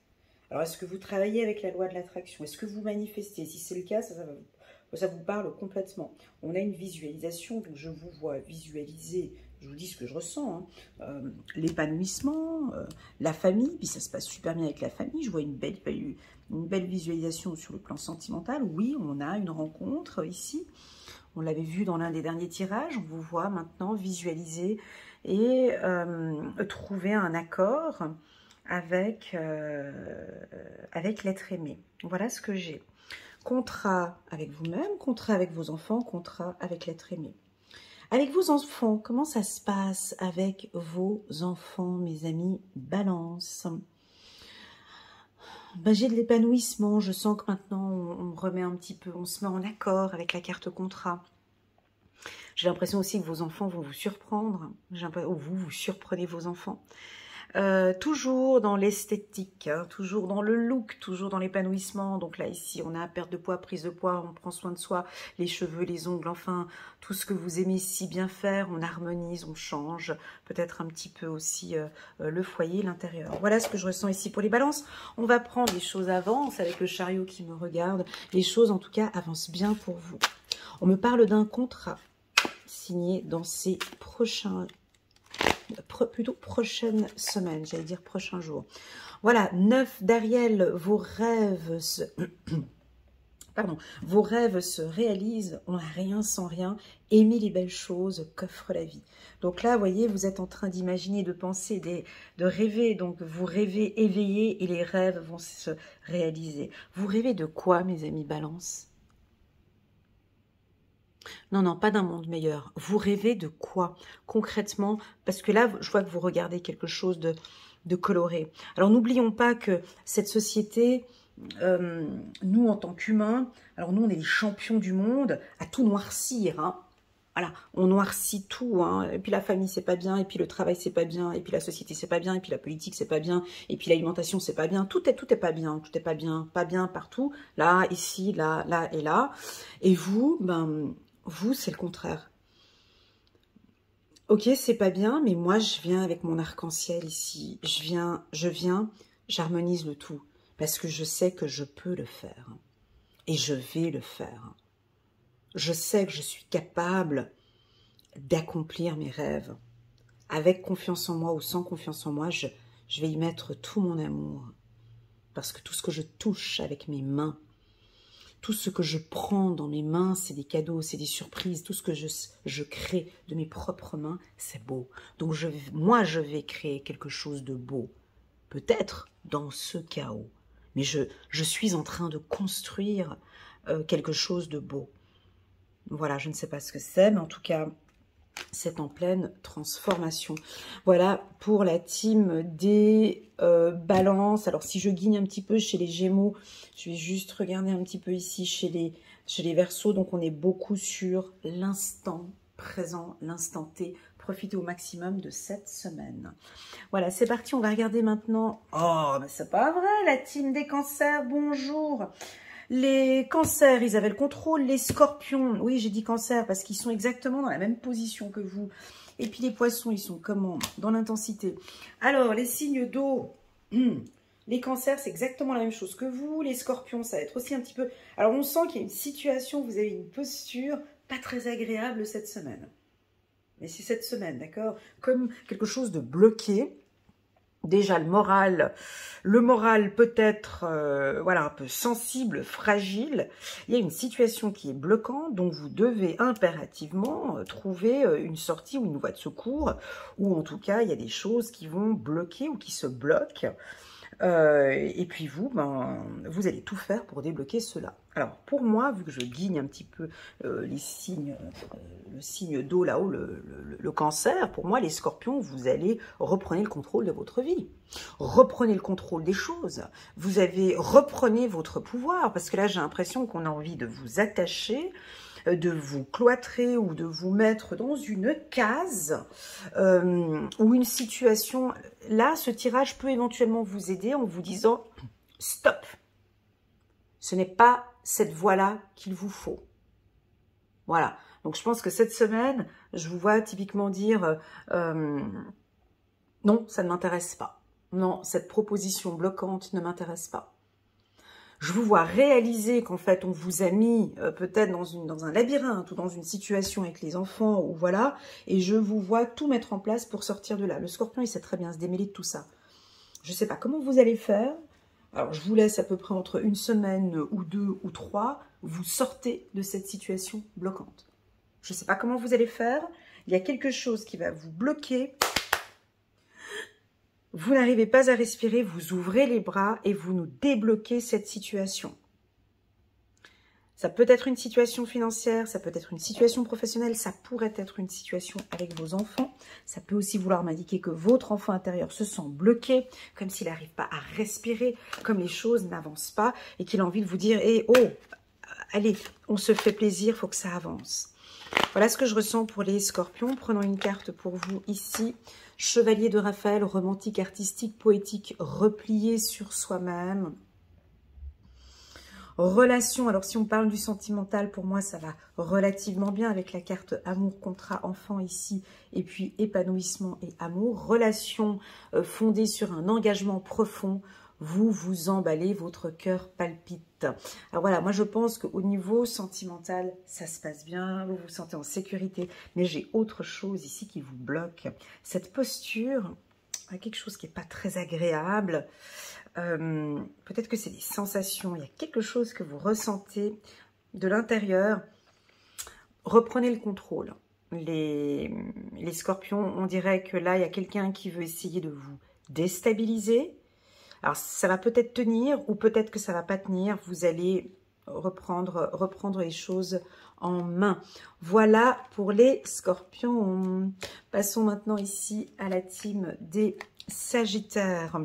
[SPEAKER 1] Alors, est-ce que vous travaillez avec la loi de l'attraction? Est-ce que vous manifestez? Si c'est le cas, ça vous parle complètement. On a une visualisation, donc je vous vois visualiser, je vous dis ce que je ressens, hein, l'épanouissement, la famille, puis ça se passe super bien avec la famille. Je vois une belle visualisation sur le plan sentimental. Oui, on a une rencontre ici. On l'avait vu dans l'un des derniers tirages. On vous voit maintenant visualiser et trouver un accord avec l'être aimé. Voilà ce que j'ai. Contrat avec vous-même, contrat avec vos enfants, contrat avec l'être aimé. Avec vos enfants, comment ça se passe avec vos enfants, mes amis Balance? J'ai de l'épanouissement, je sens que maintenant on remet un petit peu, on se met en accord avec la carte contrat. J'ai l'impression aussi que vos enfants vont vous surprendre, ou vous surprenez vos enfants. Toujours dans l'esthétique, hein, toujours dans le look, toujours dans l'épanouissement. Donc là, ici, on a perte de poids, prise de poids, on prend soin de soi, les cheveux, les ongles, enfin, tout ce que vous aimez si bien faire, on harmonise, on change, peut-être un petit peu aussi le foyer, l'intérieur. Voilà ce que je ressens ici pour les balances. On va prendre, les choses avancent avec le chariot qui me regarde. Les choses, en tout cas, avancent bien pour vous. On me parle d'un contrat signé dans ces prochaines semaines, j'allais dire prochains jours. Voilà, 9 d'Ariel, vos rêves se réalisent, on n'a rien sans rien, aimez les belles choses qu'offre la vie. Donc là, vous voyez, vous êtes en train d'imaginer, de penser, de rêver, donc vous rêvez éveillé et les rêves vont se réaliser. Vous rêvez de quoi, mes amis Balance ? Non, non, pas d'un monde meilleur. Vous rêvez de quoi concrètement? Parce que là, je vois que vous regardez quelque chose de coloré. Alors, n'oublions pas que cette société, nous, en tant qu'humains, alors nous, on est les champions du monde à tout noircir, hein. Voilà, on noircit tout, hein. Et puis la famille, c'est pas bien, et puis le travail, c'est pas bien, et puis la société, c'est pas bien, et puis la politique, c'est pas bien, et puis l'alimentation, c'est pas bien. Tout est pas bien, tout est pas bien partout. Là, ici, là, là et là. Et vous, ben, vous, c'est le contraire. Ok, c'est pas bien, mais moi, je viens avec mon arc-en-ciel ici. Je viens, j'harmonise le tout. Parce que je sais que je peux le faire. Et je vais le faire. Je sais que je suis capable d'accomplir mes rêves. Avec confiance en moi ou sans confiance en moi, je vais y mettre tout mon amour. Parce que tout ce que je touche avec mes mains, tout ce que je prends dans mes mains, c'est des cadeaux, c'est des surprises. Tout ce que je crée de mes propres mains, c'est beau. Donc moi, je vais créer quelque chose de beau. Peut-être dans ce chaos. Mais je suis en train de construire quelque chose de beau. Voilà, je ne sais pas ce que c'est, mais en tout cas, c'est en pleine transformation. Voilà pour la team des balances. Alors, si je guigne un petit peu chez les Gémeaux, je vais juste regarder un petit peu ici chez les Verseaux. Donc, on est beaucoup sur l'instant présent, l'instant T. Profitez au maximum de cette semaine. Voilà, c'est parti. On va regarder maintenant. Oh, mais c'est pas vrai, la team des Cancers. Bonjour. Les Cancers, ils avaient le contrôle. Les Scorpions, oui, j'ai dit Cancer parce qu'ils sont exactement dans la même position que vous. Et puis les Poissons, ils sont comment? Dans l'intensité. Alors, les signes d'eau, les Cancers, c'est exactement la même chose que vous. Les Scorpions, ça va être aussi un petit peu... Alors, on sent qu'il y a une situation, vous avez une posture pas très agréable cette semaine. Mais c'est cette semaine, d'accord? Comme quelque chose de bloqué. Déjà le moral peut-être voilà, un peu sensible, fragile. Il y a une situation qui est bloquante, donc vous devez impérativement trouver une sortie ou une voie de secours, ou en tout cas, il y a des choses qui vont bloquer ou qui se bloquent. Et puis vous, ben, vous allez tout faire pour débloquer cela. Alors pour moi, vu que je guigne un petit peu les signes, le signe d'eau là-haut, le Cancer, pour moi les Scorpions, vous allez reprendre le contrôle de votre vie. Reprenez le contrôle des choses. Reprenez votre pouvoir, parce que là j'ai l'impression qu'on a envie de vous attacher, de vous cloîtrer ou de vous mettre dans une case ou une situation. Là, ce tirage peut éventuellement vous aider en vous disant « Stop ! Ce n'est pas cette voie-là qu'il vous faut. » Voilà. Donc, je pense que cette semaine, je vous vois typiquement dire non, ça ne m'intéresse pas. Non, cette proposition bloquante ne m'intéresse pas. » Je vous vois réaliser qu'en fait, on vous a mis peut-être dans un labyrinthe ou dans une situation avec les enfants, ou voilà, et je vous vois tout mettre en place pour sortir de là. Le Scorpion, il sait très bien se démêler de tout ça. Je ne sais pas comment vous allez faire. Alors, je vous laisse à peu près entre une semaine ou 2 ou 3. Vous sortez de cette situation bloquante. Je ne sais pas comment vous allez faire. Il y a quelque chose qui va vous bloquer. Vous n'arrivez pas à respirer, vous ouvrez les bras et vous nous débloquez cette situation. Ça peut être une situation financière, ça peut être une situation professionnelle, ça pourrait être une situation avec vos enfants. Ça peut aussi vouloir m'indiquer que votre enfant intérieur se sent bloqué, comme s'il n'arrive pas à respirer, comme les choses n'avancent pas et qu'il a envie de vous dire hey, « Oh, allez, on se fait plaisir, il faut que ça avance. » Voilà ce que je ressens pour les Scorpions. Prenons une carte pour vous ici. Chevalier de Raphaël, romantique, artistique, poétique, replié sur soi-même. Relation, alors si on parle du sentimental, pour moi ça va relativement bien avec la carte amour, contrat, enfant ici, et puis épanouissement et amour. Relation fondée sur un engagement profond, vous vous emballez, votre cœur palpite. Alors voilà, moi je pense qu'au niveau sentimental, ça se passe bien, vous vous sentez en sécurité, mais j'ai autre chose ici qui vous bloque. Cette posture, quelque chose qui n'est pas très agréable, peut-être que c'est des sensations, il y a quelque chose que vous ressentez de l'intérieur. Reprenez le contrôle. Les Scorpions, on dirait que là, il y a quelqu'un qui veut essayer de vous déstabiliser. Alors, ça va peut-être tenir ou peut-être que ça ne va pas tenir. Vous allez reprendre les choses en main. Voilà pour les Scorpions. Passons maintenant ici à la team des Sagittaires.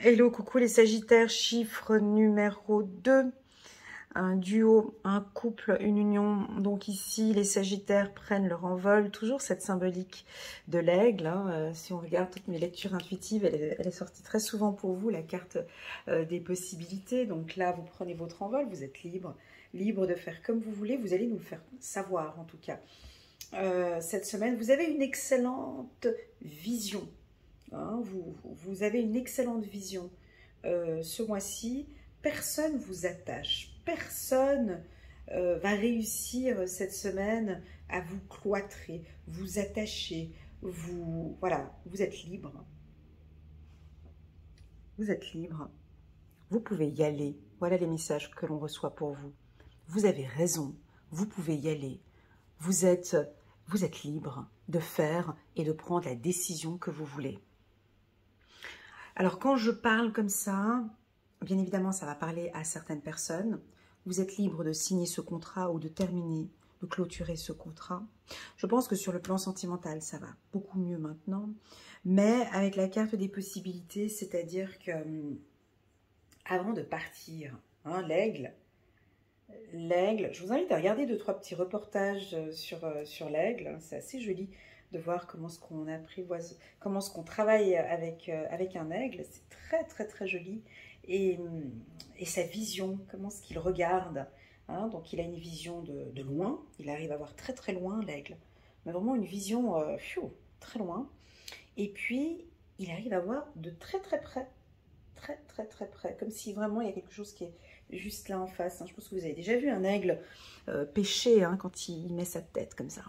[SPEAKER 1] Hello, coucou les Sagittaires, chiffre numéro 2. Un duo, un couple, une union. Donc ici, les Sagittaires prennent leur envol. Toujours cette symbolique de l'aigle. Hein. Si on regarde toutes mes lectures intuitives, elle est sortie très souvent pour vous, la carte des possibilités. Donc là, vous prenez votre envol, vous êtes libre. Libre de faire comme vous voulez. Vous allez nous le faire savoir, en tout cas. Cette semaine, vous avez une excellente vision. Hein. Vous avez une excellente vision. Ce mois-ci, personne vous attache. Personne va réussir cette semaine à vous cloîtrer, vous attacher. Voilà, vous êtes libre. Vous êtes libre. Vous pouvez y aller. Voilà les messages que l'on reçoit pour vous. Vous avez raison. Vous pouvez y aller. Vous êtes libre de faire et de prendre la décision que vous voulez. Alors, quand je parle comme ça, bien évidemment, ça va parler à certaines personnes. Vous êtes libre de signer ce contrat ou de terminer, de clôturer ce contrat. Je pense que sur le plan sentimental, ça va beaucoup mieux maintenant. Mais avec la carte des possibilités, c'est-à-dire que avant de partir, hein, l'aigle, je vous invite à regarder 2-3 petits reportages sur l'aigle. C'est assez joli de voir comment est-ce qu'on apprivoise, comment est-ce qu'on travaille avec un aigle. C'est très très très joli. Et sa vision, comment est-ce qu'il regarde. Hein, donc il a une vision de loin, il arrive à voir très très loin l'aigle, mais vraiment une vision très loin. Et puis il arrive à voir de très très près, très très très près, comme si vraiment il y a quelque chose qui est juste là en face. Hein. Je pense que vous avez déjà vu un aigle pêcher, hein, quand il met sa tête comme ça.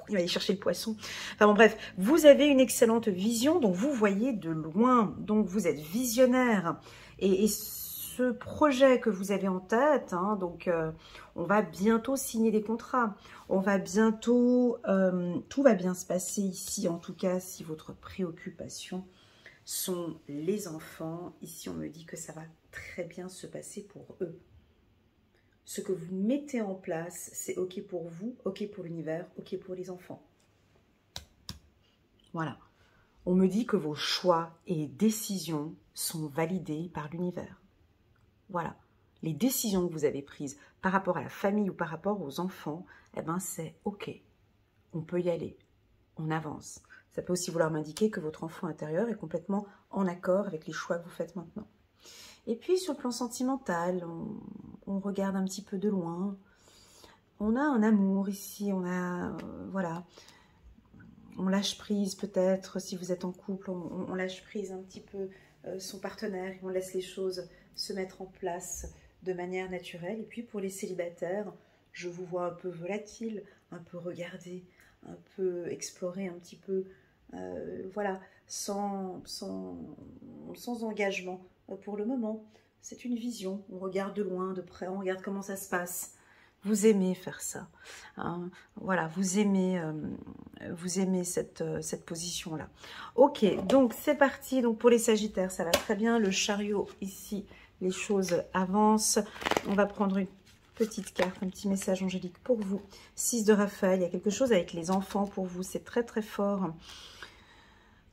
[SPEAKER 1] Il va aller chercher le poisson. Enfin bon, bref, vous avez une excellente vision, donc vous voyez de loin, donc vous êtes visionnaire. Et ce projet que vous avez en tête, hein, donc on va bientôt signer des contrats. On va bientôt, tout va bien se passer ici, en tout cas, si votre préoccupation sont les enfants. Ici, on me dit que ça va très bien se passer pour eux. Ce que vous mettez en place, c'est OK pour vous, OK pour l'univers, OK pour les enfants. Voilà. On me dit que vos choix et décisions sont validés par l'univers. Voilà. Les décisions que vous avez prises par rapport à la famille ou par rapport aux enfants, eh ben c'est OK. On peut y aller. On avance. Ça peut aussi vouloir m'indiquer que votre enfant intérieur est complètement en accord avec les choix que vous faites maintenant. Et puis, sur le plan sentimental, on regarde un petit peu de loin. On a un amour ici, on a, voilà, on lâche prise peut-être, si vous êtes en couple, on lâche prise un petit peu son partenaire, et on laisse les choses se mettre en place de manière naturelle. Et puis, pour les célibataires, je vous vois un peu volatile, un peu regarder, un peu explorer un petit peu, voilà, sans engagement. Pour le moment, c'est une vision. On regarde de loin, de près, on regarde comment ça se passe. Vous aimez faire ça. Hein. Voilà, vous aimez cette position-là. Ok, donc c'est parti. Donc pour les Sagittaires, ça va très bien. Le chariot, ici, les choses avancent. On va prendre une petite carte, un petit message angélique pour vous. 6 de Raphaël, il y a quelque chose avec les enfants pour vous. C'est très très fort.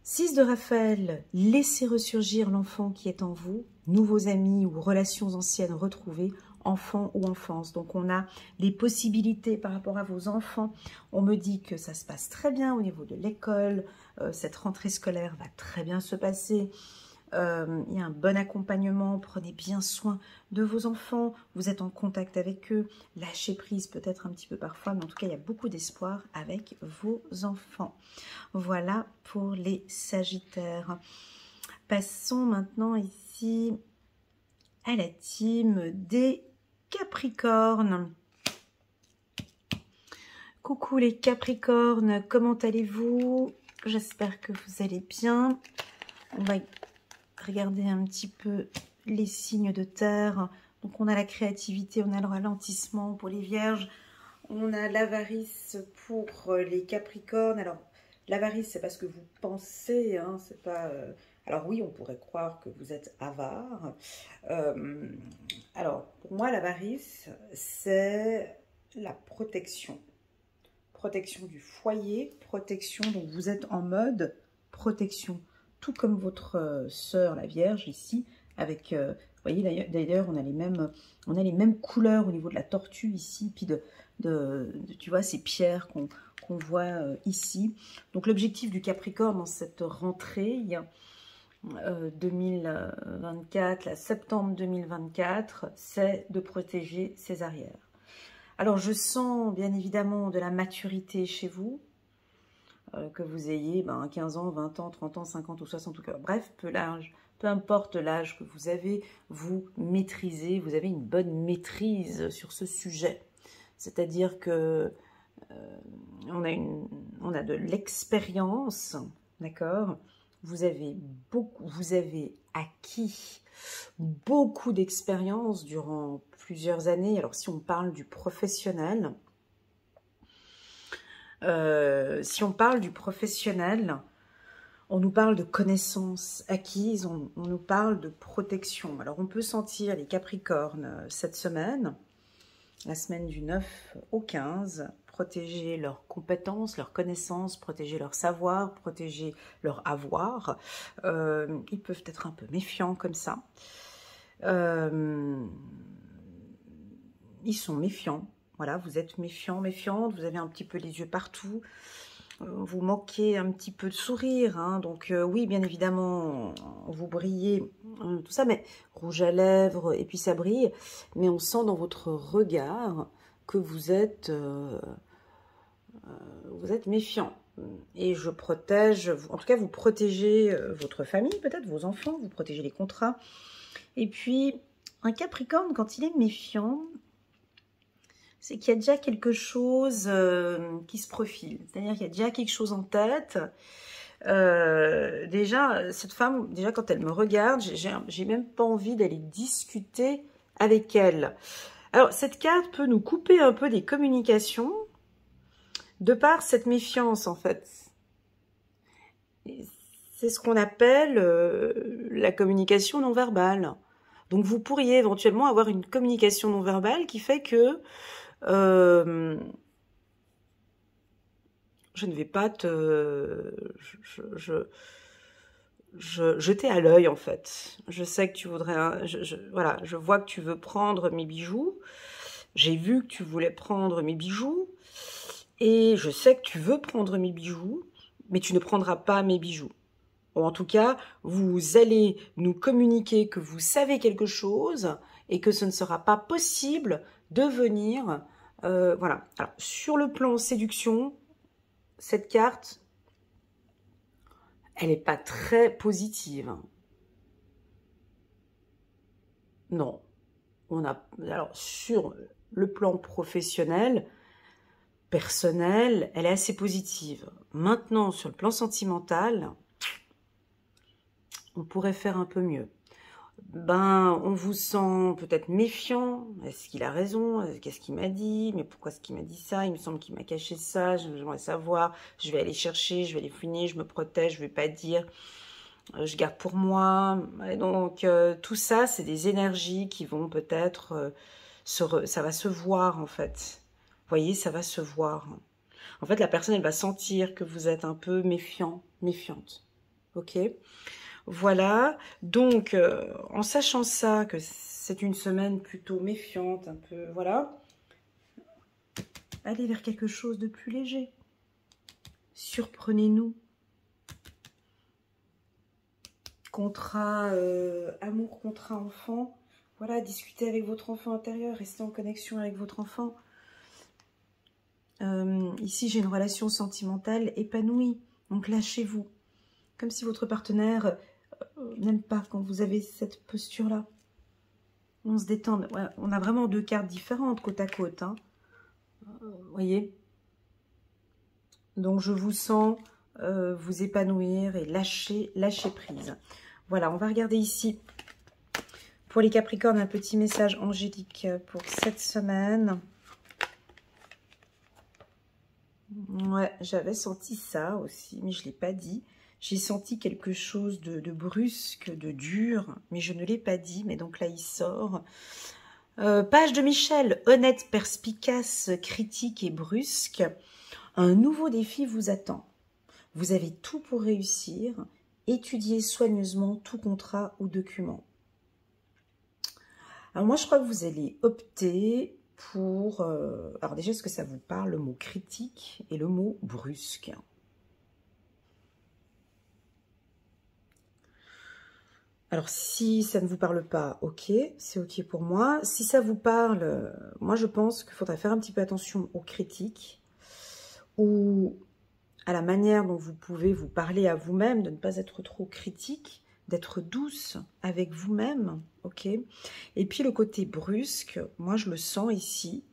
[SPEAKER 1] 6 de Raphaël, laissez ressurgir l'enfant qui est en vous, nouveaux amis ou relations anciennes retrouvées, enfant ou enfance. Donc on a les possibilités par rapport à vos enfants. On me dit que ça se passe très bien au niveau de l'école, cette rentrée scolaire va très bien se passer. Il y a un bon accompagnement, prenez bien soin de vos enfants, vous êtes en contact avec eux, lâchez prise peut-être un petit peu parfois, mais en tout cas il y a beaucoup d'espoir avec vos enfants. Voilà pour les Sagittaires. Passons maintenant ici à la team des Capricornes. Coucou les Capricornes, comment allez-vous? J'espère que vous allez bien. On va regarder un petit peu les signes de terre. Donc on a la créativité, on a le ralentissement pour les Vierges, on a l'avarice pour les Capricornes. Alors l'avarice, c'est parce que vous pensez, hein, c'est pas... Alors oui, on pourrait croire que vous êtes avare. Alors pour moi, l'avarice, c'est la protection. Protection du foyer, protection, donc vous êtes en mode protection tout comme votre sœur, la Vierge, ici, avec, vous voyez, d'ailleurs, on a les mêmes couleurs au niveau de la tortue, ici, puis tu vois, ces pierres qu'on voit ici. Donc, l'objectif du Capricorne dans cette rentrée, 2024, la septembre 2024, c'est de protéger ses arrières. Alors, je sens bien évidemment de la maturité chez vous, que vous ayez 15 ans, 20 ans, 30 ans, 50 ou 60, bref, peu importe l'âge que vous avez, vous maîtrisez, vous avez une bonne maîtrise sur ce sujet. C'est-à-dire que on a de l'expérience, d'accord ? Vous avez acquis beaucoup d'expérience durant plusieurs années. Alors, si on parle du professionnel, on nous parle de connaissances acquises, on nous parle de protection. Alors, on peut sentir les Capricornes cette semaine, la semaine du 9 au 15, protéger leurs compétences, leurs connaissances, protéger leur savoir, protéger leur avoir. Ils peuvent être un peu méfiants comme ça. Ils sont méfiants. Voilà, vous êtes méfiants, méfiantes, vous avez un petit peu les yeux partout. Vous manquez un petit peu de sourire, hein, donc oui, bien évidemment, vous brillez, tout ça, mais rouge à lèvres, et puis ça brille, mais on sent dans votre regard que vous êtes méfiant. Et je protège, en tout cas, vous protégez votre famille, peut-être vos enfants, vous protégez les contrats. Et puis, un Capricorne, quand il est méfiant, c'est qu'il y a déjà quelque chose qui se profile. C'est-à-dire qu'il y a déjà quelque chose en tête. Déjà, cette femme, déjà quand elle me regarde, j'ai même pas envie d'aller discuter avec elle. Alors, cette carte peut nous couper un peu des communications de par cette méfiance, en fait. C'est ce qu'on appelle la communication non verbale. Donc, vous pourriez éventuellement avoir une communication non verbale qui fait que je ne vais pas te jeter à l'œil, en fait. Je sais que tu voudrais... voilà, je vois que tu veux prendre mes bijoux. J'ai vu que tu voulais prendre mes bijoux. Et je sais que tu veux prendre mes bijoux, mais tu ne prendras pas mes bijoux. Ou en tout cas, vous allez nous communiquer que vous savez quelque chose et que ce ne sera pas possible de venir... voilà. Alors, sur le plan séduction, cette carte, elle n'est pas très positive. Non. Alors, sur le plan professionnel, personnel, elle est assez positive. Maintenant, sur le plan sentimental, on pourrait faire un peu mieux. On vous sent peut-être méfiant. Est-ce qu'il a raison? Qu'est-ce qu'il m'a dit? Mais pourquoi est-ce qu'il m'a dit ça? Il me semble qu'il m'a caché ça. J'aimerais savoir. Je vais aller chercher, je vais aller fouiner, je me protège, je ne vais pas dire. Je garde pour moi. Et donc, tout ça, c'est des énergies qui vont peut-être... ça va se voir, en fait. Vous voyez, ça va se voir. En fait, la personne, elle va sentir que vous êtes un peu méfiant, méfiante. Ok ? Voilà, donc en sachant ça, que c'est une semaine plutôt méfiante, un peu, voilà, allez vers quelque chose de plus léger. Surprenez-nous. Contrat amour, contrat enfant, voilà, discutez avec votre enfant intérieur, restez en connexion avec votre enfant. Ici, j'ai une relation sentimentale épanouie, donc lâchez-vous. Comme si votre partenaire... n'aime pas quand vous avez cette posture-là. On se détend. Ouais, on a vraiment deux cartes différentes côte à côte. Hein. Voyez. Donc, je vous sens vous épanouir et lâcher prise. Voilà, on va regarder ici. Pour les Capricornes, un petit message angélique pour cette semaine. Ouais, j'avais senti ça aussi, mais je ne l'ai pas dit. J'ai senti quelque chose de brusque, de dur, mais je ne l'ai pas dit. Mais donc là, il sort. Page de Michel, honnête, perspicace, critique et brusque. Un nouveau défi vous attend. Vous avez tout pour réussir étudiez soigneusement tout contrat ou document. Alors moi, je crois que vous allez opter pour... alors déjà, est-ce que ça vous parle, le mot critique et le mot brusque? Alors, si ça ne vous parle pas, ok, c'est ok pour moi. Si ça vous parle, moi, je pense qu'il faudrait faire un petit peu attention aux critiques ou à la manière dont vous pouvez vous parler à vous-même, de ne pas être trop critique, d'être douce avec vous-même, ok. Et puis, le côté brusque, moi, je le sens ici,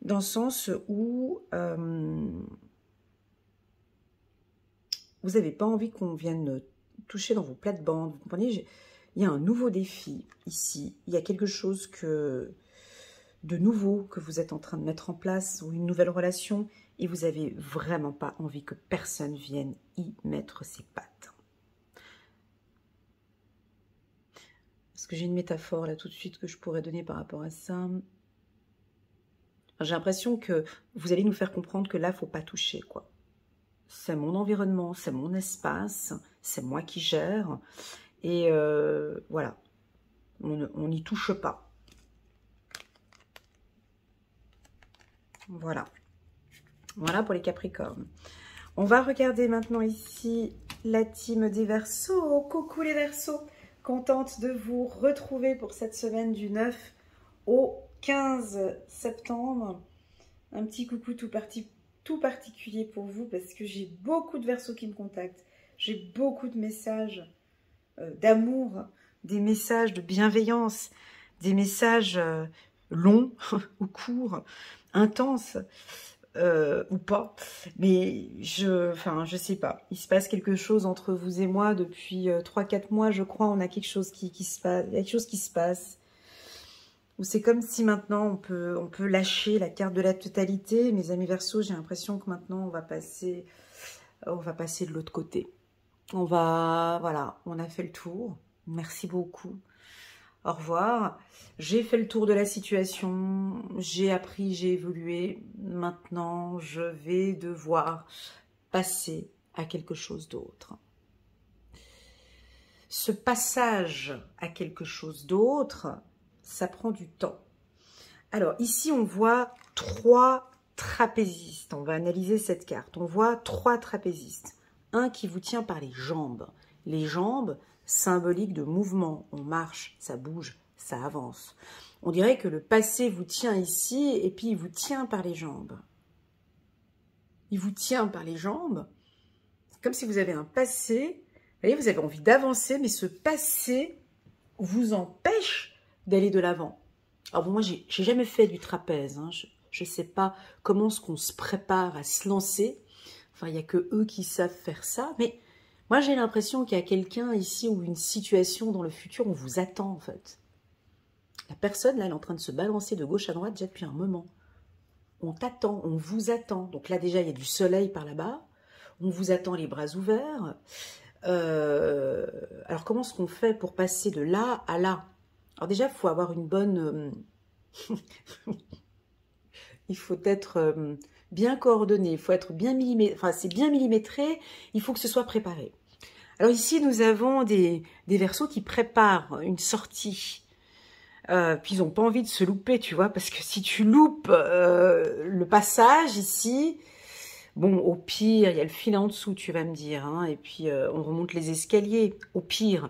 [SPEAKER 1] dans le sens où vous n'avez pas envie qu'on vienne toucher dans vos plates-bandes, vous comprenez? Il y a un nouveau défi ici, il y a quelque chose de nouveau que vous êtes en train de mettre en place, ou une nouvelle relation, et vous n'avez vraiment pas envie que personne vienne y mettre ses pattes. Est-ce que j'ai une métaphore là tout de suite que je pourrais donner par rapport à ça? J'ai l'impression que vous allez nous faire comprendre que là, il ne faut pas toucher, quoi. C'est mon environnement, c'est mon espace, c'est moi qui gère. Et voilà, on n'y touche pas. Voilà. Voilà pour les Capricornes. On va regarder maintenant ici la team des Verseaux. Coucou les Verseaux, contente de vous retrouver pour cette semaine du 9 au 15 septembre. Un petit coucou tout particulier pour vous parce que j'ai beaucoup de Verseaux qui me contactent. J'ai beaucoup de messages d'amour, des messages de bienveillance, des messages longs ou courts, intenses ou pas. Mais je sais pas. Il se passe quelque chose entre vous et moi depuis 3-4 mois, je crois. On a quelque chose qui se passe. Il y a quelque chose qui se passe. Ou c'est comme si maintenant on peut lâcher la carte de la totalité. Mes amis Verseaux, j'ai l'impression que maintenant on va passer de l'autre côté. Voilà, on a fait le tour. Merci beaucoup. Au revoir. J'ai fait le tour de la situation. J'ai appris, j'ai évolué. Maintenant, je vais devoir passer à quelque chose d'autre. Ce passage à quelque chose d'autre, ça prend du temps. Alors, ici, on voit 3 trapézistes. On va analyser cette carte. On voit 3 trapézistes. Un qui vous tient par les jambes. Les jambes, symboliques de mouvement. On marche, ça bouge, ça avance. On dirait que le passé vous tient ici et puis il vous tient par les jambes. Il vous tient par les jambes. C'est comme si vous avez un passé. Vous voyez, vous avez envie d'avancer, mais ce passé vous empêche d'aller de l'avant. Alors bon, moi, j'ai jamais fait du trapèze. Hein. Je ne sais pas comment est-ce qu'on se prépare à se lancer. Enfin, il n'y a que eux qui savent faire ça. Mais moi, j'ai l'impression qu'il y a quelqu'un ici ou une situation dans le futur, on vous attend en fait. La personne, là, elle est en train de se balancer de gauche à droite déjà depuis un moment. On t'attend, on vous attend. Donc là, déjà, il y a du soleil par là-bas. On vous attend les bras ouverts. Alors, comment est-ce qu'on fait pour passer de là à là? Alors déjà, il faut avoir une bonne... il faut être bien coordonné, il faut être bien millimétré. Enfin, c'est bien millimétré, il faut que ce soit préparé. Alors ici, nous avons des Verseaux qui préparent une sortie. Puis ils n'ont pas envie de se louper, tu vois, parce que si tu loupes le passage ici... Bon, au pire, il y a le fil en dessous, tu vas me dire, hein, et puis on remonte les escaliers, au pire.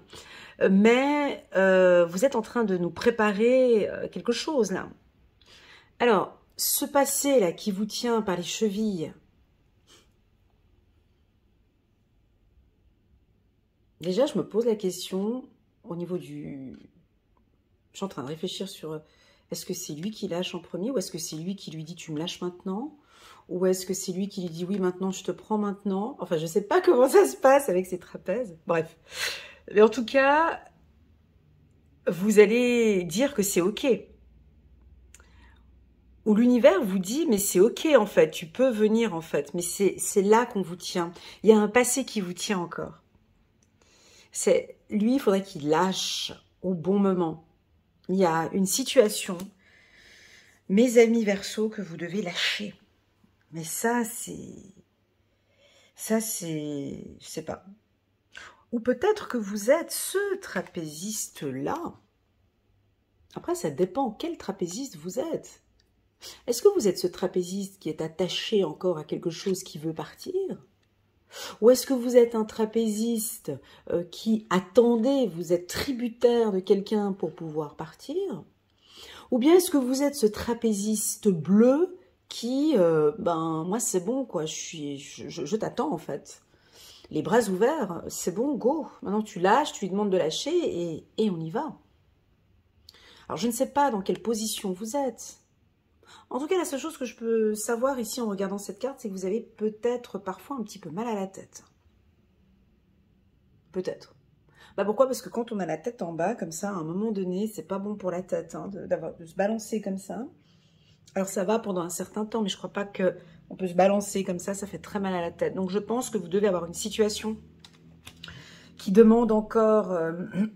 [SPEAKER 1] Mais vous êtes en train de nous préparer quelque chose, là. Alors, ce passé, là, qui vous tient par les chevilles, déjà, je me pose la question au niveau du... Je suis en train de réfléchir sur... Est-ce que c'est lui qui lâche en premier ou est-ce que c'est lui qui lui dit « tu me lâches maintenant » ou est-ce que c'est lui qui lui dit « oui, maintenant, je te prends maintenant » Enfin, je ne sais pas comment ça se passe avec ces trapèzes. Bref. Mais en tout cas, vous allez dire que c'est OK. Où l'univers vous dit « mais c'est OK, en fait, tu peux venir, en fait. » Mais c'est là qu'on vous tient. Il y a un passé qui vous tient encore. Lui, il faudrait qu'il lâche au bon moment. Il y a une situation, mes amis Verseaux, que vous devez lâcher. Mais ça, c'est... je sais pas. Ou peut-être que vous êtes ce trapéziste-là. Après, ça dépend quel trapéziste vous êtes. Est-ce que vous êtes ce trapéziste qui est attaché encore à quelque chose qui veut partir? Ou est-ce que vous êtes un trapéziste qui attendait, vous êtes tributaire de quelqu'un pour pouvoir partir? Ou bien est-ce que vous êtes ce trapéziste bleu qui, ben moi c'est bon quoi, je t'attends en fait. Les bras ouverts, c'est bon, go. Maintenant tu lâches, tu lui demandes de lâcher et on y va. Alors je ne sais pas dans quelle position vous êtes. En tout cas, la seule chose que je peux savoir ici en regardant cette carte, c'est que vous avez peut-être parfois un petit peu mal à la tête. Peut-être. Bah pourquoi? Parce que quand on a la tête en bas, comme ça, à un moment donné, c'est pas bon pour la tête hein, de se balancer comme ça. Alors ça va pendant un certain temps, mais je crois pas qu'on peut se balancer comme ça fait très mal à la tête. Donc je pense que vous devez avoir une situation qui demande encore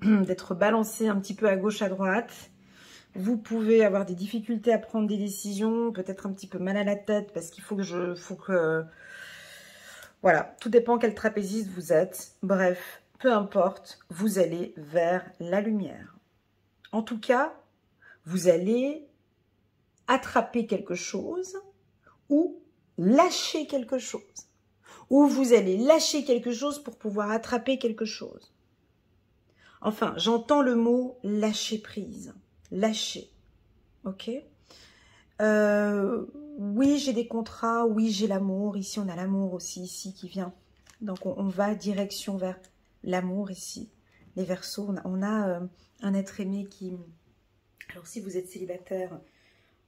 [SPEAKER 1] d'être balancé un petit peu à gauche, à droite. Vous pouvez avoir des difficultés à prendre des décisions, peut-être un petit peu mal à la tête parce qu'il faut que voilà, tout dépend quel trapéziste vous êtes. Bref, peu importe, vous allez vers la lumière. En tout cas, vous allez attraper quelque chose ou lâcher quelque chose. Ou vous allez lâcher quelque chose pour pouvoir attraper quelque chose. Enfin, j'entends le mot lâcher prise. Lâcher, ok? Oui, j'ai des contrats, oui, j'ai l'amour. Ici, on a l'amour aussi, ici, qui vient. Donc, on va direction vers l'amour, ici. Les Verseaux, on a un être aimé qui... Alors, si vous êtes célibataire,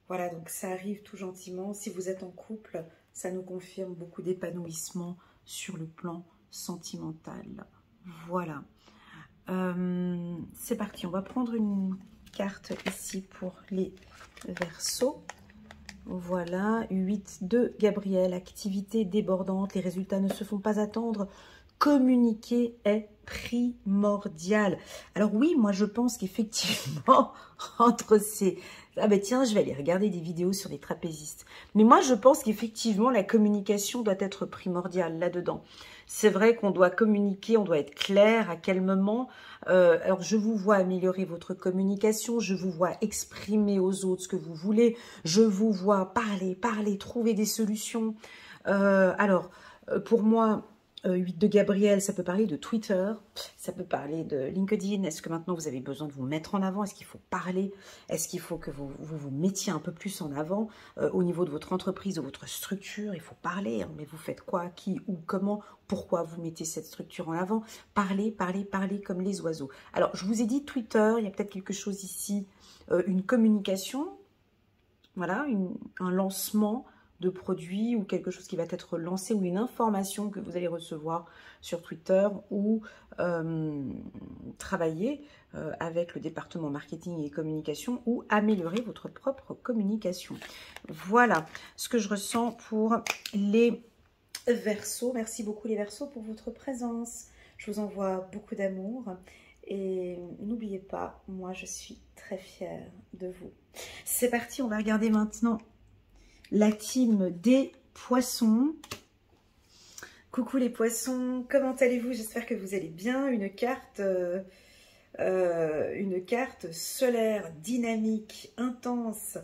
[SPEAKER 1] voilà, donc ça arrive tout gentiment. Si vous êtes en couple, ça nous confirme beaucoup d'épanouissement sur le plan sentimental. Voilà. C'est parti, on va prendre une carte ici pour les Verseaux. Voilà, 8 de Gabriel, activité débordante, les résultats ne se font pas attendre. Communiquer est primordial. Alors oui, moi je pense qu'effectivement, entre ces... Ah ben tiens, je vais aller regarder des vidéos sur les trapézistes. Mais moi je pense qu'effectivement, la communication doit être primordiale là-dedans. C'est vrai qu'on doit communiquer, on doit être clair à quel moment. Alors, je vous vois améliorer votre communication, je vous vois exprimer aux autres ce que vous voulez, je vous vois parler, trouver des solutions. Pour moi, 8 de Gabriel, ça peut parler de Twitter, ça peut parler de LinkedIn. Est-ce que maintenant vous avez besoin de vous mettre en avant? Est-ce qu'il faut parler? Est-ce qu'il faut que vous mettiez un peu plus en avant au niveau de votre entreprise, de votre structure? Il faut parler, hein, mais vous faites quoi, qui, où, comment, pourquoi vous mettez cette structure en avant? Parlez, parlez, parlez comme les oiseaux. Alors, je vous ai dit Twitter, il y a peut-être quelque chose ici, une communication, voilà, un lancement de produits ou quelque chose qui va être lancé ou une information que vous allez recevoir sur Twitter ou travailler avec le département marketing et communication ou améliorer votre propre communication. Voilà ce que je ressens pour les Verseaux. Merci beaucoup les Verseaux pour votre présence. Je vous envoie beaucoup d'amour et n'oubliez pas, moi je suis très fière de vous. C'est parti, on va regarder maintenant la team des poissons. Coucou les poissons, comment allez-vous? J'espère que vous allez bien. Une carte solaire, dynamique, intense.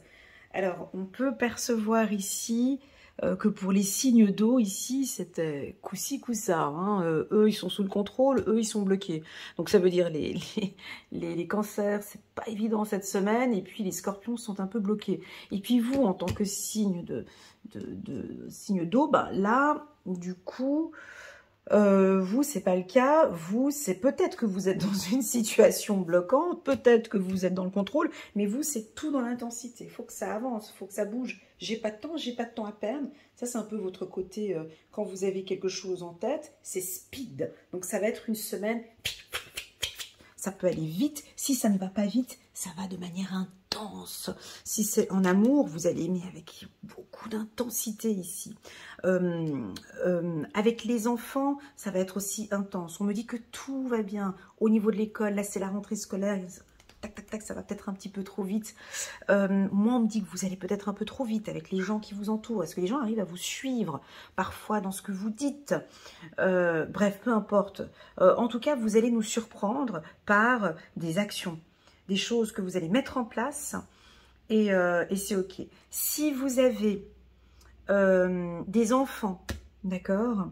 [SPEAKER 1] Alors, on peut percevoir ici que pour les signes d'eau, ici, c'était coup-ci, coup-ça. Hein. Eux, ils sont sous le contrôle, eux, ils sont bloqués. Donc, ça veut dire les cancers, c'est pas évident cette semaine. Et puis, les scorpions sont un peu bloqués. Et puis, vous, en tant que signe signe d'eau, bah, là, du coup... vous, c'est pas le cas. Vous, c'est peut-être que vous êtes dans une situation bloquante, peut-être que vous êtes dans le contrôle, mais vous, c'est tout dans l'intensité. Il faut que ça avance, il faut que ça bouge. J'ai pas de temps à perdre. Ça, c'est un peu votre côté, quand vous avez quelque chose en tête, c'est speed. Donc, ça va être une semaine, ça peut aller vite. Si ça ne va pas vite, ça va de manière intense. Si c'est en amour, vous allez aimer avec beaucoup d'intensité ici. Avec les enfants, ça va être aussi intense. On me dit que tout va bien au niveau de l'école. Là, c'est la rentrée scolaire. Tac, tac, tac, ça va peut-être un petit peu trop vite. Moi, on me dit que vous allez peut-être un peu trop vite avec les gens qui vous entourent. Est-ce que les gens arrivent à vous suivre parfois dans ce que vous dites? Bref, peu importe. En tout cas, vous allez nous surprendre par des actions, des choses que vous allez mettre en place et c'est ok. Si vous avez des enfants, d'accord,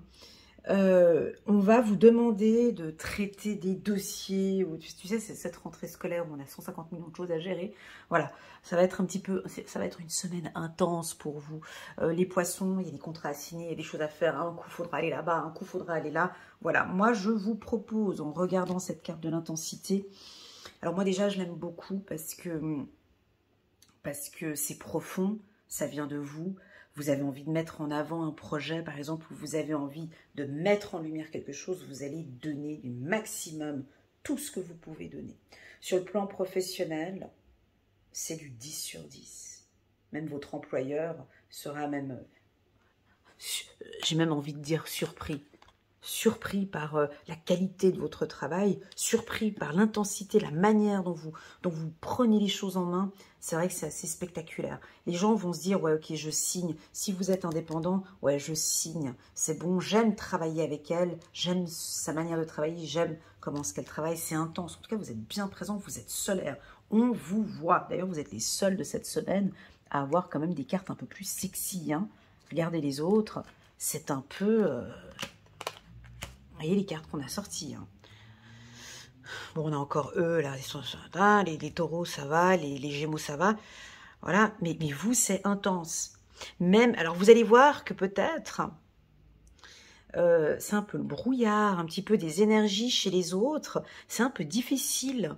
[SPEAKER 1] on va vous demander de traiter des dossiers, ou, tu sais, c'est cette rentrée scolaire où on a 150 millions de choses à gérer. Voilà, ça va être un petit peu, ça va être une semaine intense pour vous. Les poissons, il y a des contrats à signer, il y a des choses à faire. Un coup, il faudra aller là-bas, un coup, il faudra aller là. Voilà, moi, je vous propose, en regardant cette carte de l'intensité, alors moi, déjà, je l'aime beaucoup parce que c'est profond, ça vient de vous. Vous avez envie de mettre en avant un projet, par exemple, où vous avez envie de mettre en lumière quelque chose, vous allez donner du maximum, tout ce que vous pouvez donner. Sur le plan professionnel, c'est du 10 sur 10. Même votre employeur sera même, j'ai même envie de dire surpris. Surpris par la qualité de votre travail, surpris par l'intensité, la manière dont vous prenez les choses en main. C'est vrai que c'est assez spectaculaire. Les gens vont se dire, ouais, ok, je signe. Si vous êtes indépendant, ouais, je signe. C'est bon, j'aime travailler avec elle, j'aime sa manière de travailler, j'aime comment est-ce qu'elle travaille. C'est intense. En tout cas, vous êtes bien présent, vous êtes solaire. On vous voit. D'ailleurs, vous êtes les seuls de cette semaine à avoir quand même des cartes un peu plus sexy. Hein. Regardez les autres. C'est un peu... Vous voyez les cartes qu'on a sorties. Hein. Bon, on a encore eux, là, les taureaux, ça va, les gémeaux, ça va. Voilà, mais vous, c'est intense. Même, alors vous allez voir que peut-être, c'est un peu le brouillard, un petit peu des énergies chez les autres. C'est un peu difficile.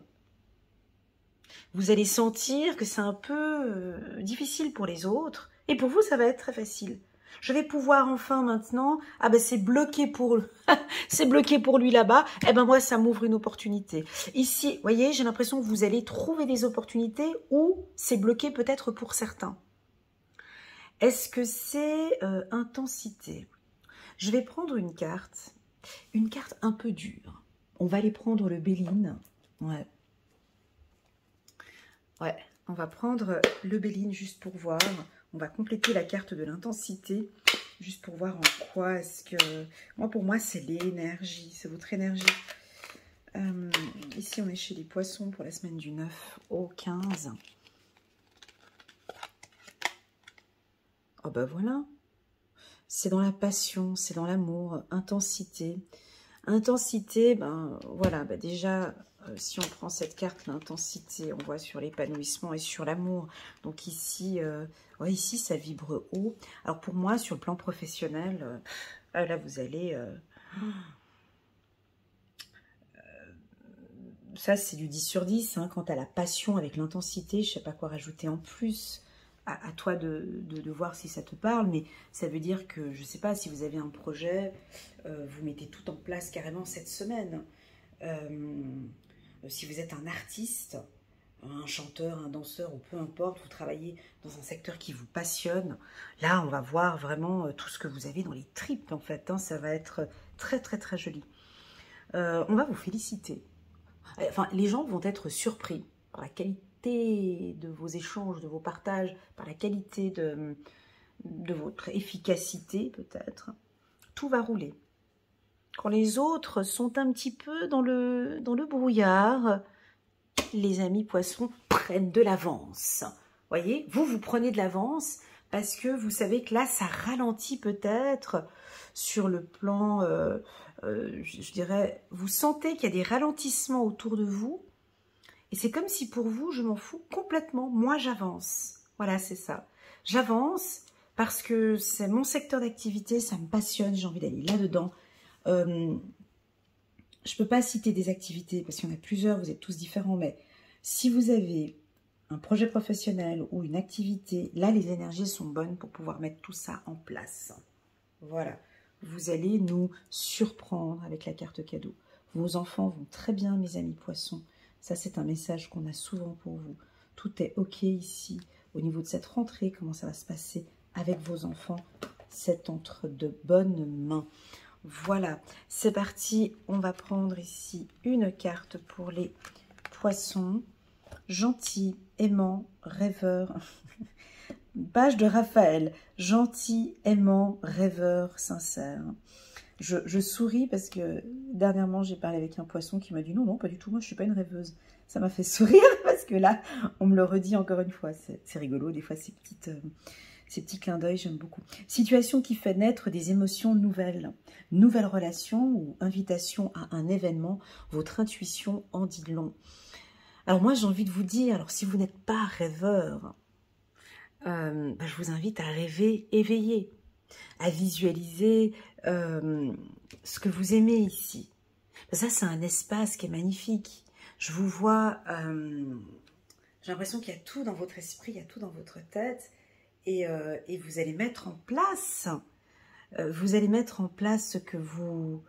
[SPEAKER 1] Vous allez sentir que c'est un peu difficile pour les autres. Et pour vous, ça va être très facile. Je vais pouvoir enfin maintenant, ah ben c'est bloqué pour c'est bloqué pour lui là-bas, eh ben moi ça m'ouvre une opportunité. Ici, vous voyez, j'ai l'impression que vous allez trouver des opportunités où c'est bloqué peut-être pour certains. Est-ce que c'est intensité? Je vais prendre une carte un peu dure. On va aller prendre le Béline. Ouais. Ouais, on va prendre le Béline juste pour voir. On va compléter la carte de l'intensité, juste pour voir en quoi est-ce que... Moi, pour moi, c'est l'énergie, c'est votre énergie. Ici, on est chez les poissons pour la semaine du 9 au 15. Oh ben voilà, c'est dans la passion, c'est dans l'amour, intensité. Intensité, ben voilà, ben déjà... si on prend cette carte, l'intensité, on voit sur l'épanouissement et sur l'amour. Donc ici, ouais, ici, ça vibre haut. Alors pour moi, sur le plan professionnel, là, vous allez... ça, c'est du 10 sur 10. Hein, quant à la passion avec l'intensité, je ne sais pas quoi rajouter en plus. À toi de voir si ça te parle, mais ça veut dire que, je ne sais pas, si vous avez un projet, vous mettez tout en place carrément cette semaine. Si vous êtes un artiste, un chanteur, un danseur ou peu importe, vous travaillez dans un secteur qui vous passionne, là on va voir vraiment tout ce que vous avez dans les tripes en fait, hein, ça va être très très très joli. On va vous féliciter. Enfin, les gens vont être surpris par la qualité de vos échanges, de vos partages, par la qualité de votre efficacité peut-être. Tout va rouler. Quand les autres sont un petit peu dans le brouillard, les amis poissons prennent de l'avance. Voyez, vous prenez de l'avance parce que vous savez que là, ça ralentit peut-être sur le plan, je dirais, vous sentez qu'il y a des ralentissements autour de vous. Et c'est comme si pour vous, je m'en fous complètement. Moi, j'avance. Voilà, c'est ça. J'avance parce que c'est mon secteur d'activité, ça me passionne, j'ai envie d'aller là-dedans. Je ne peux pas citer des activités parce qu'il y en a plusieurs, vous êtes tous différents, mais si vous avez un projet professionnel ou une activité, là les énergies sont bonnes pour pouvoir mettre tout ça en place. Voilà, vous allez nous surprendre avec la carte cadeau. Vos enfants vont très bien, mes amis poissons. Ça, c'est un message qu'on a souvent pour vous. Tout est OK ici. Au niveau de cette rentrée, comment ça va se passer avec vos enfants? C'est entre de bonnes mains. Voilà, c'est parti. On va prendre ici une carte pour les poissons. gentil, aimant, rêveur. Page de Raphaël, gentil, aimant, rêveur, sincère. Je souris parce que dernièrement, j'ai parlé avec un poisson qui m'a dit non, non, pas du tout, moi je suis pas une rêveuse. Ça m'a fait sourire parce que là, on me le redit encore une fois. C'est rigolo, des fois, ces petits clins d'œil, j'aime beaucoup. Situation qui fait naître des émotions nouvelles. Nouvelle relation ou invitation à un événement, votre intuition en dit long. Alors moi, j'ai envie de vous dire, alors si vous n'êtes pas rêveur, je vous invite à rêver éveillé, à visualiser ce que vous aimez ici. Ça, c'est un espace qui est magnifique. Je vous vois, j'ai l'impression qu'il y a tout dans votre esprit, il y a tout dans votre tête, et vous allez mettre en place, ce que vous...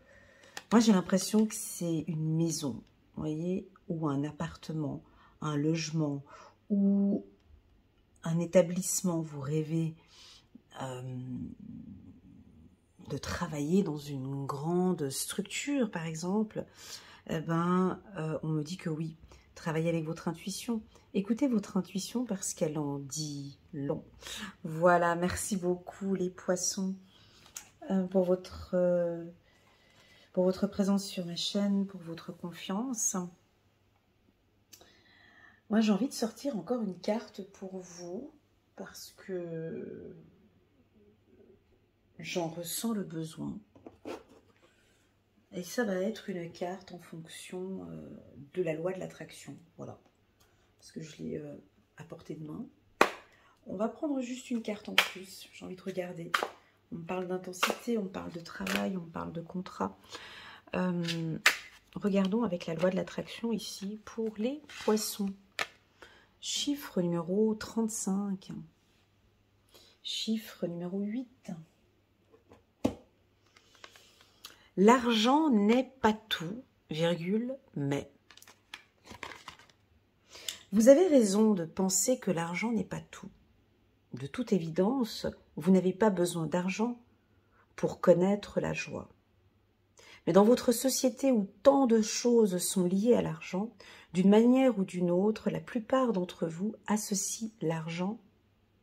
[SPEAKER 1] Moi, j'ai l'impression que c'est une maison, vous voyez, ou un appartement, un logement, ou un établissement. Vous rêvez de travailler dans une grande structure, par exemple. On me dit que oui, travaillez avec votre intuition. Écoutez votre intuition parce qu'elle en dit long. Voilà, merci beaucoup les poissons pour votre présence sur ma chaîne, pour votre confiance. Moi, j'ai envie de sortir encore une carte pour vous parce que j'en ressens le besoin. Et ça va être une carte en fonction de la loi de l'attraction. Voilà. Parce que je l'ai à portée de main. On va prendre juste une carte en plus. J'ai envie de regarder. On me parle d'intensité, on me parle de travail, on me parle de contrat. Regardons avec la loi de l'attraction ici pour les poissons. Chiffre numéro 35. Chiffre numéro 8. L'argent n'est pas tout, virgule, mais. Vous avez raison de penser que l'argent n'est pas tout. De toute évidence, vous n'avez pas besoin d'argent pour connaître la joie. Mais dans votre société où tant de choses sont liées à l'argent, d'une manière ou d'une autre, la plupart d'entre vous associent l'argent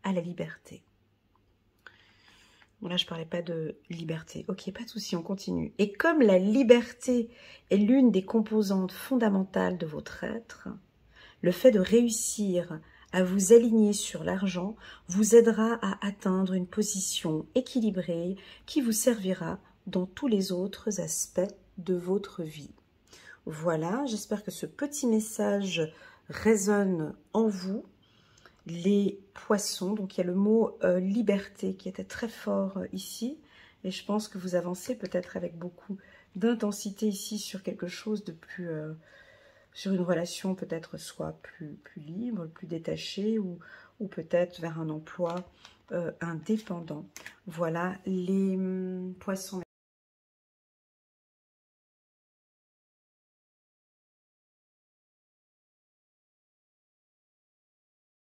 [SPEAKER 1] à la liberté. Bon, là, je ne parlais pas de liberté. Ok, pas de souci, on continue. Et comme la liberté est l'une des composantes fondamentales de votre être, le fait de réussir à vous aligner sur l'argent vous aidera à atteindre une position équilibrée qui vous servira dans tous les autres aspects de votre vie. Voilà, j'espère que ce petit message résonne en vous. Les poissons, donc il y a le mot liberté qui était très fort ici, et je pense que vous avancez peut-être avec beaucoup d'intensité ici sur quelque chose de plus, sur une relation peut-être soit plus libre, plus détachée, ou peut-être vers un emploi indépendant. Voilà les poissons.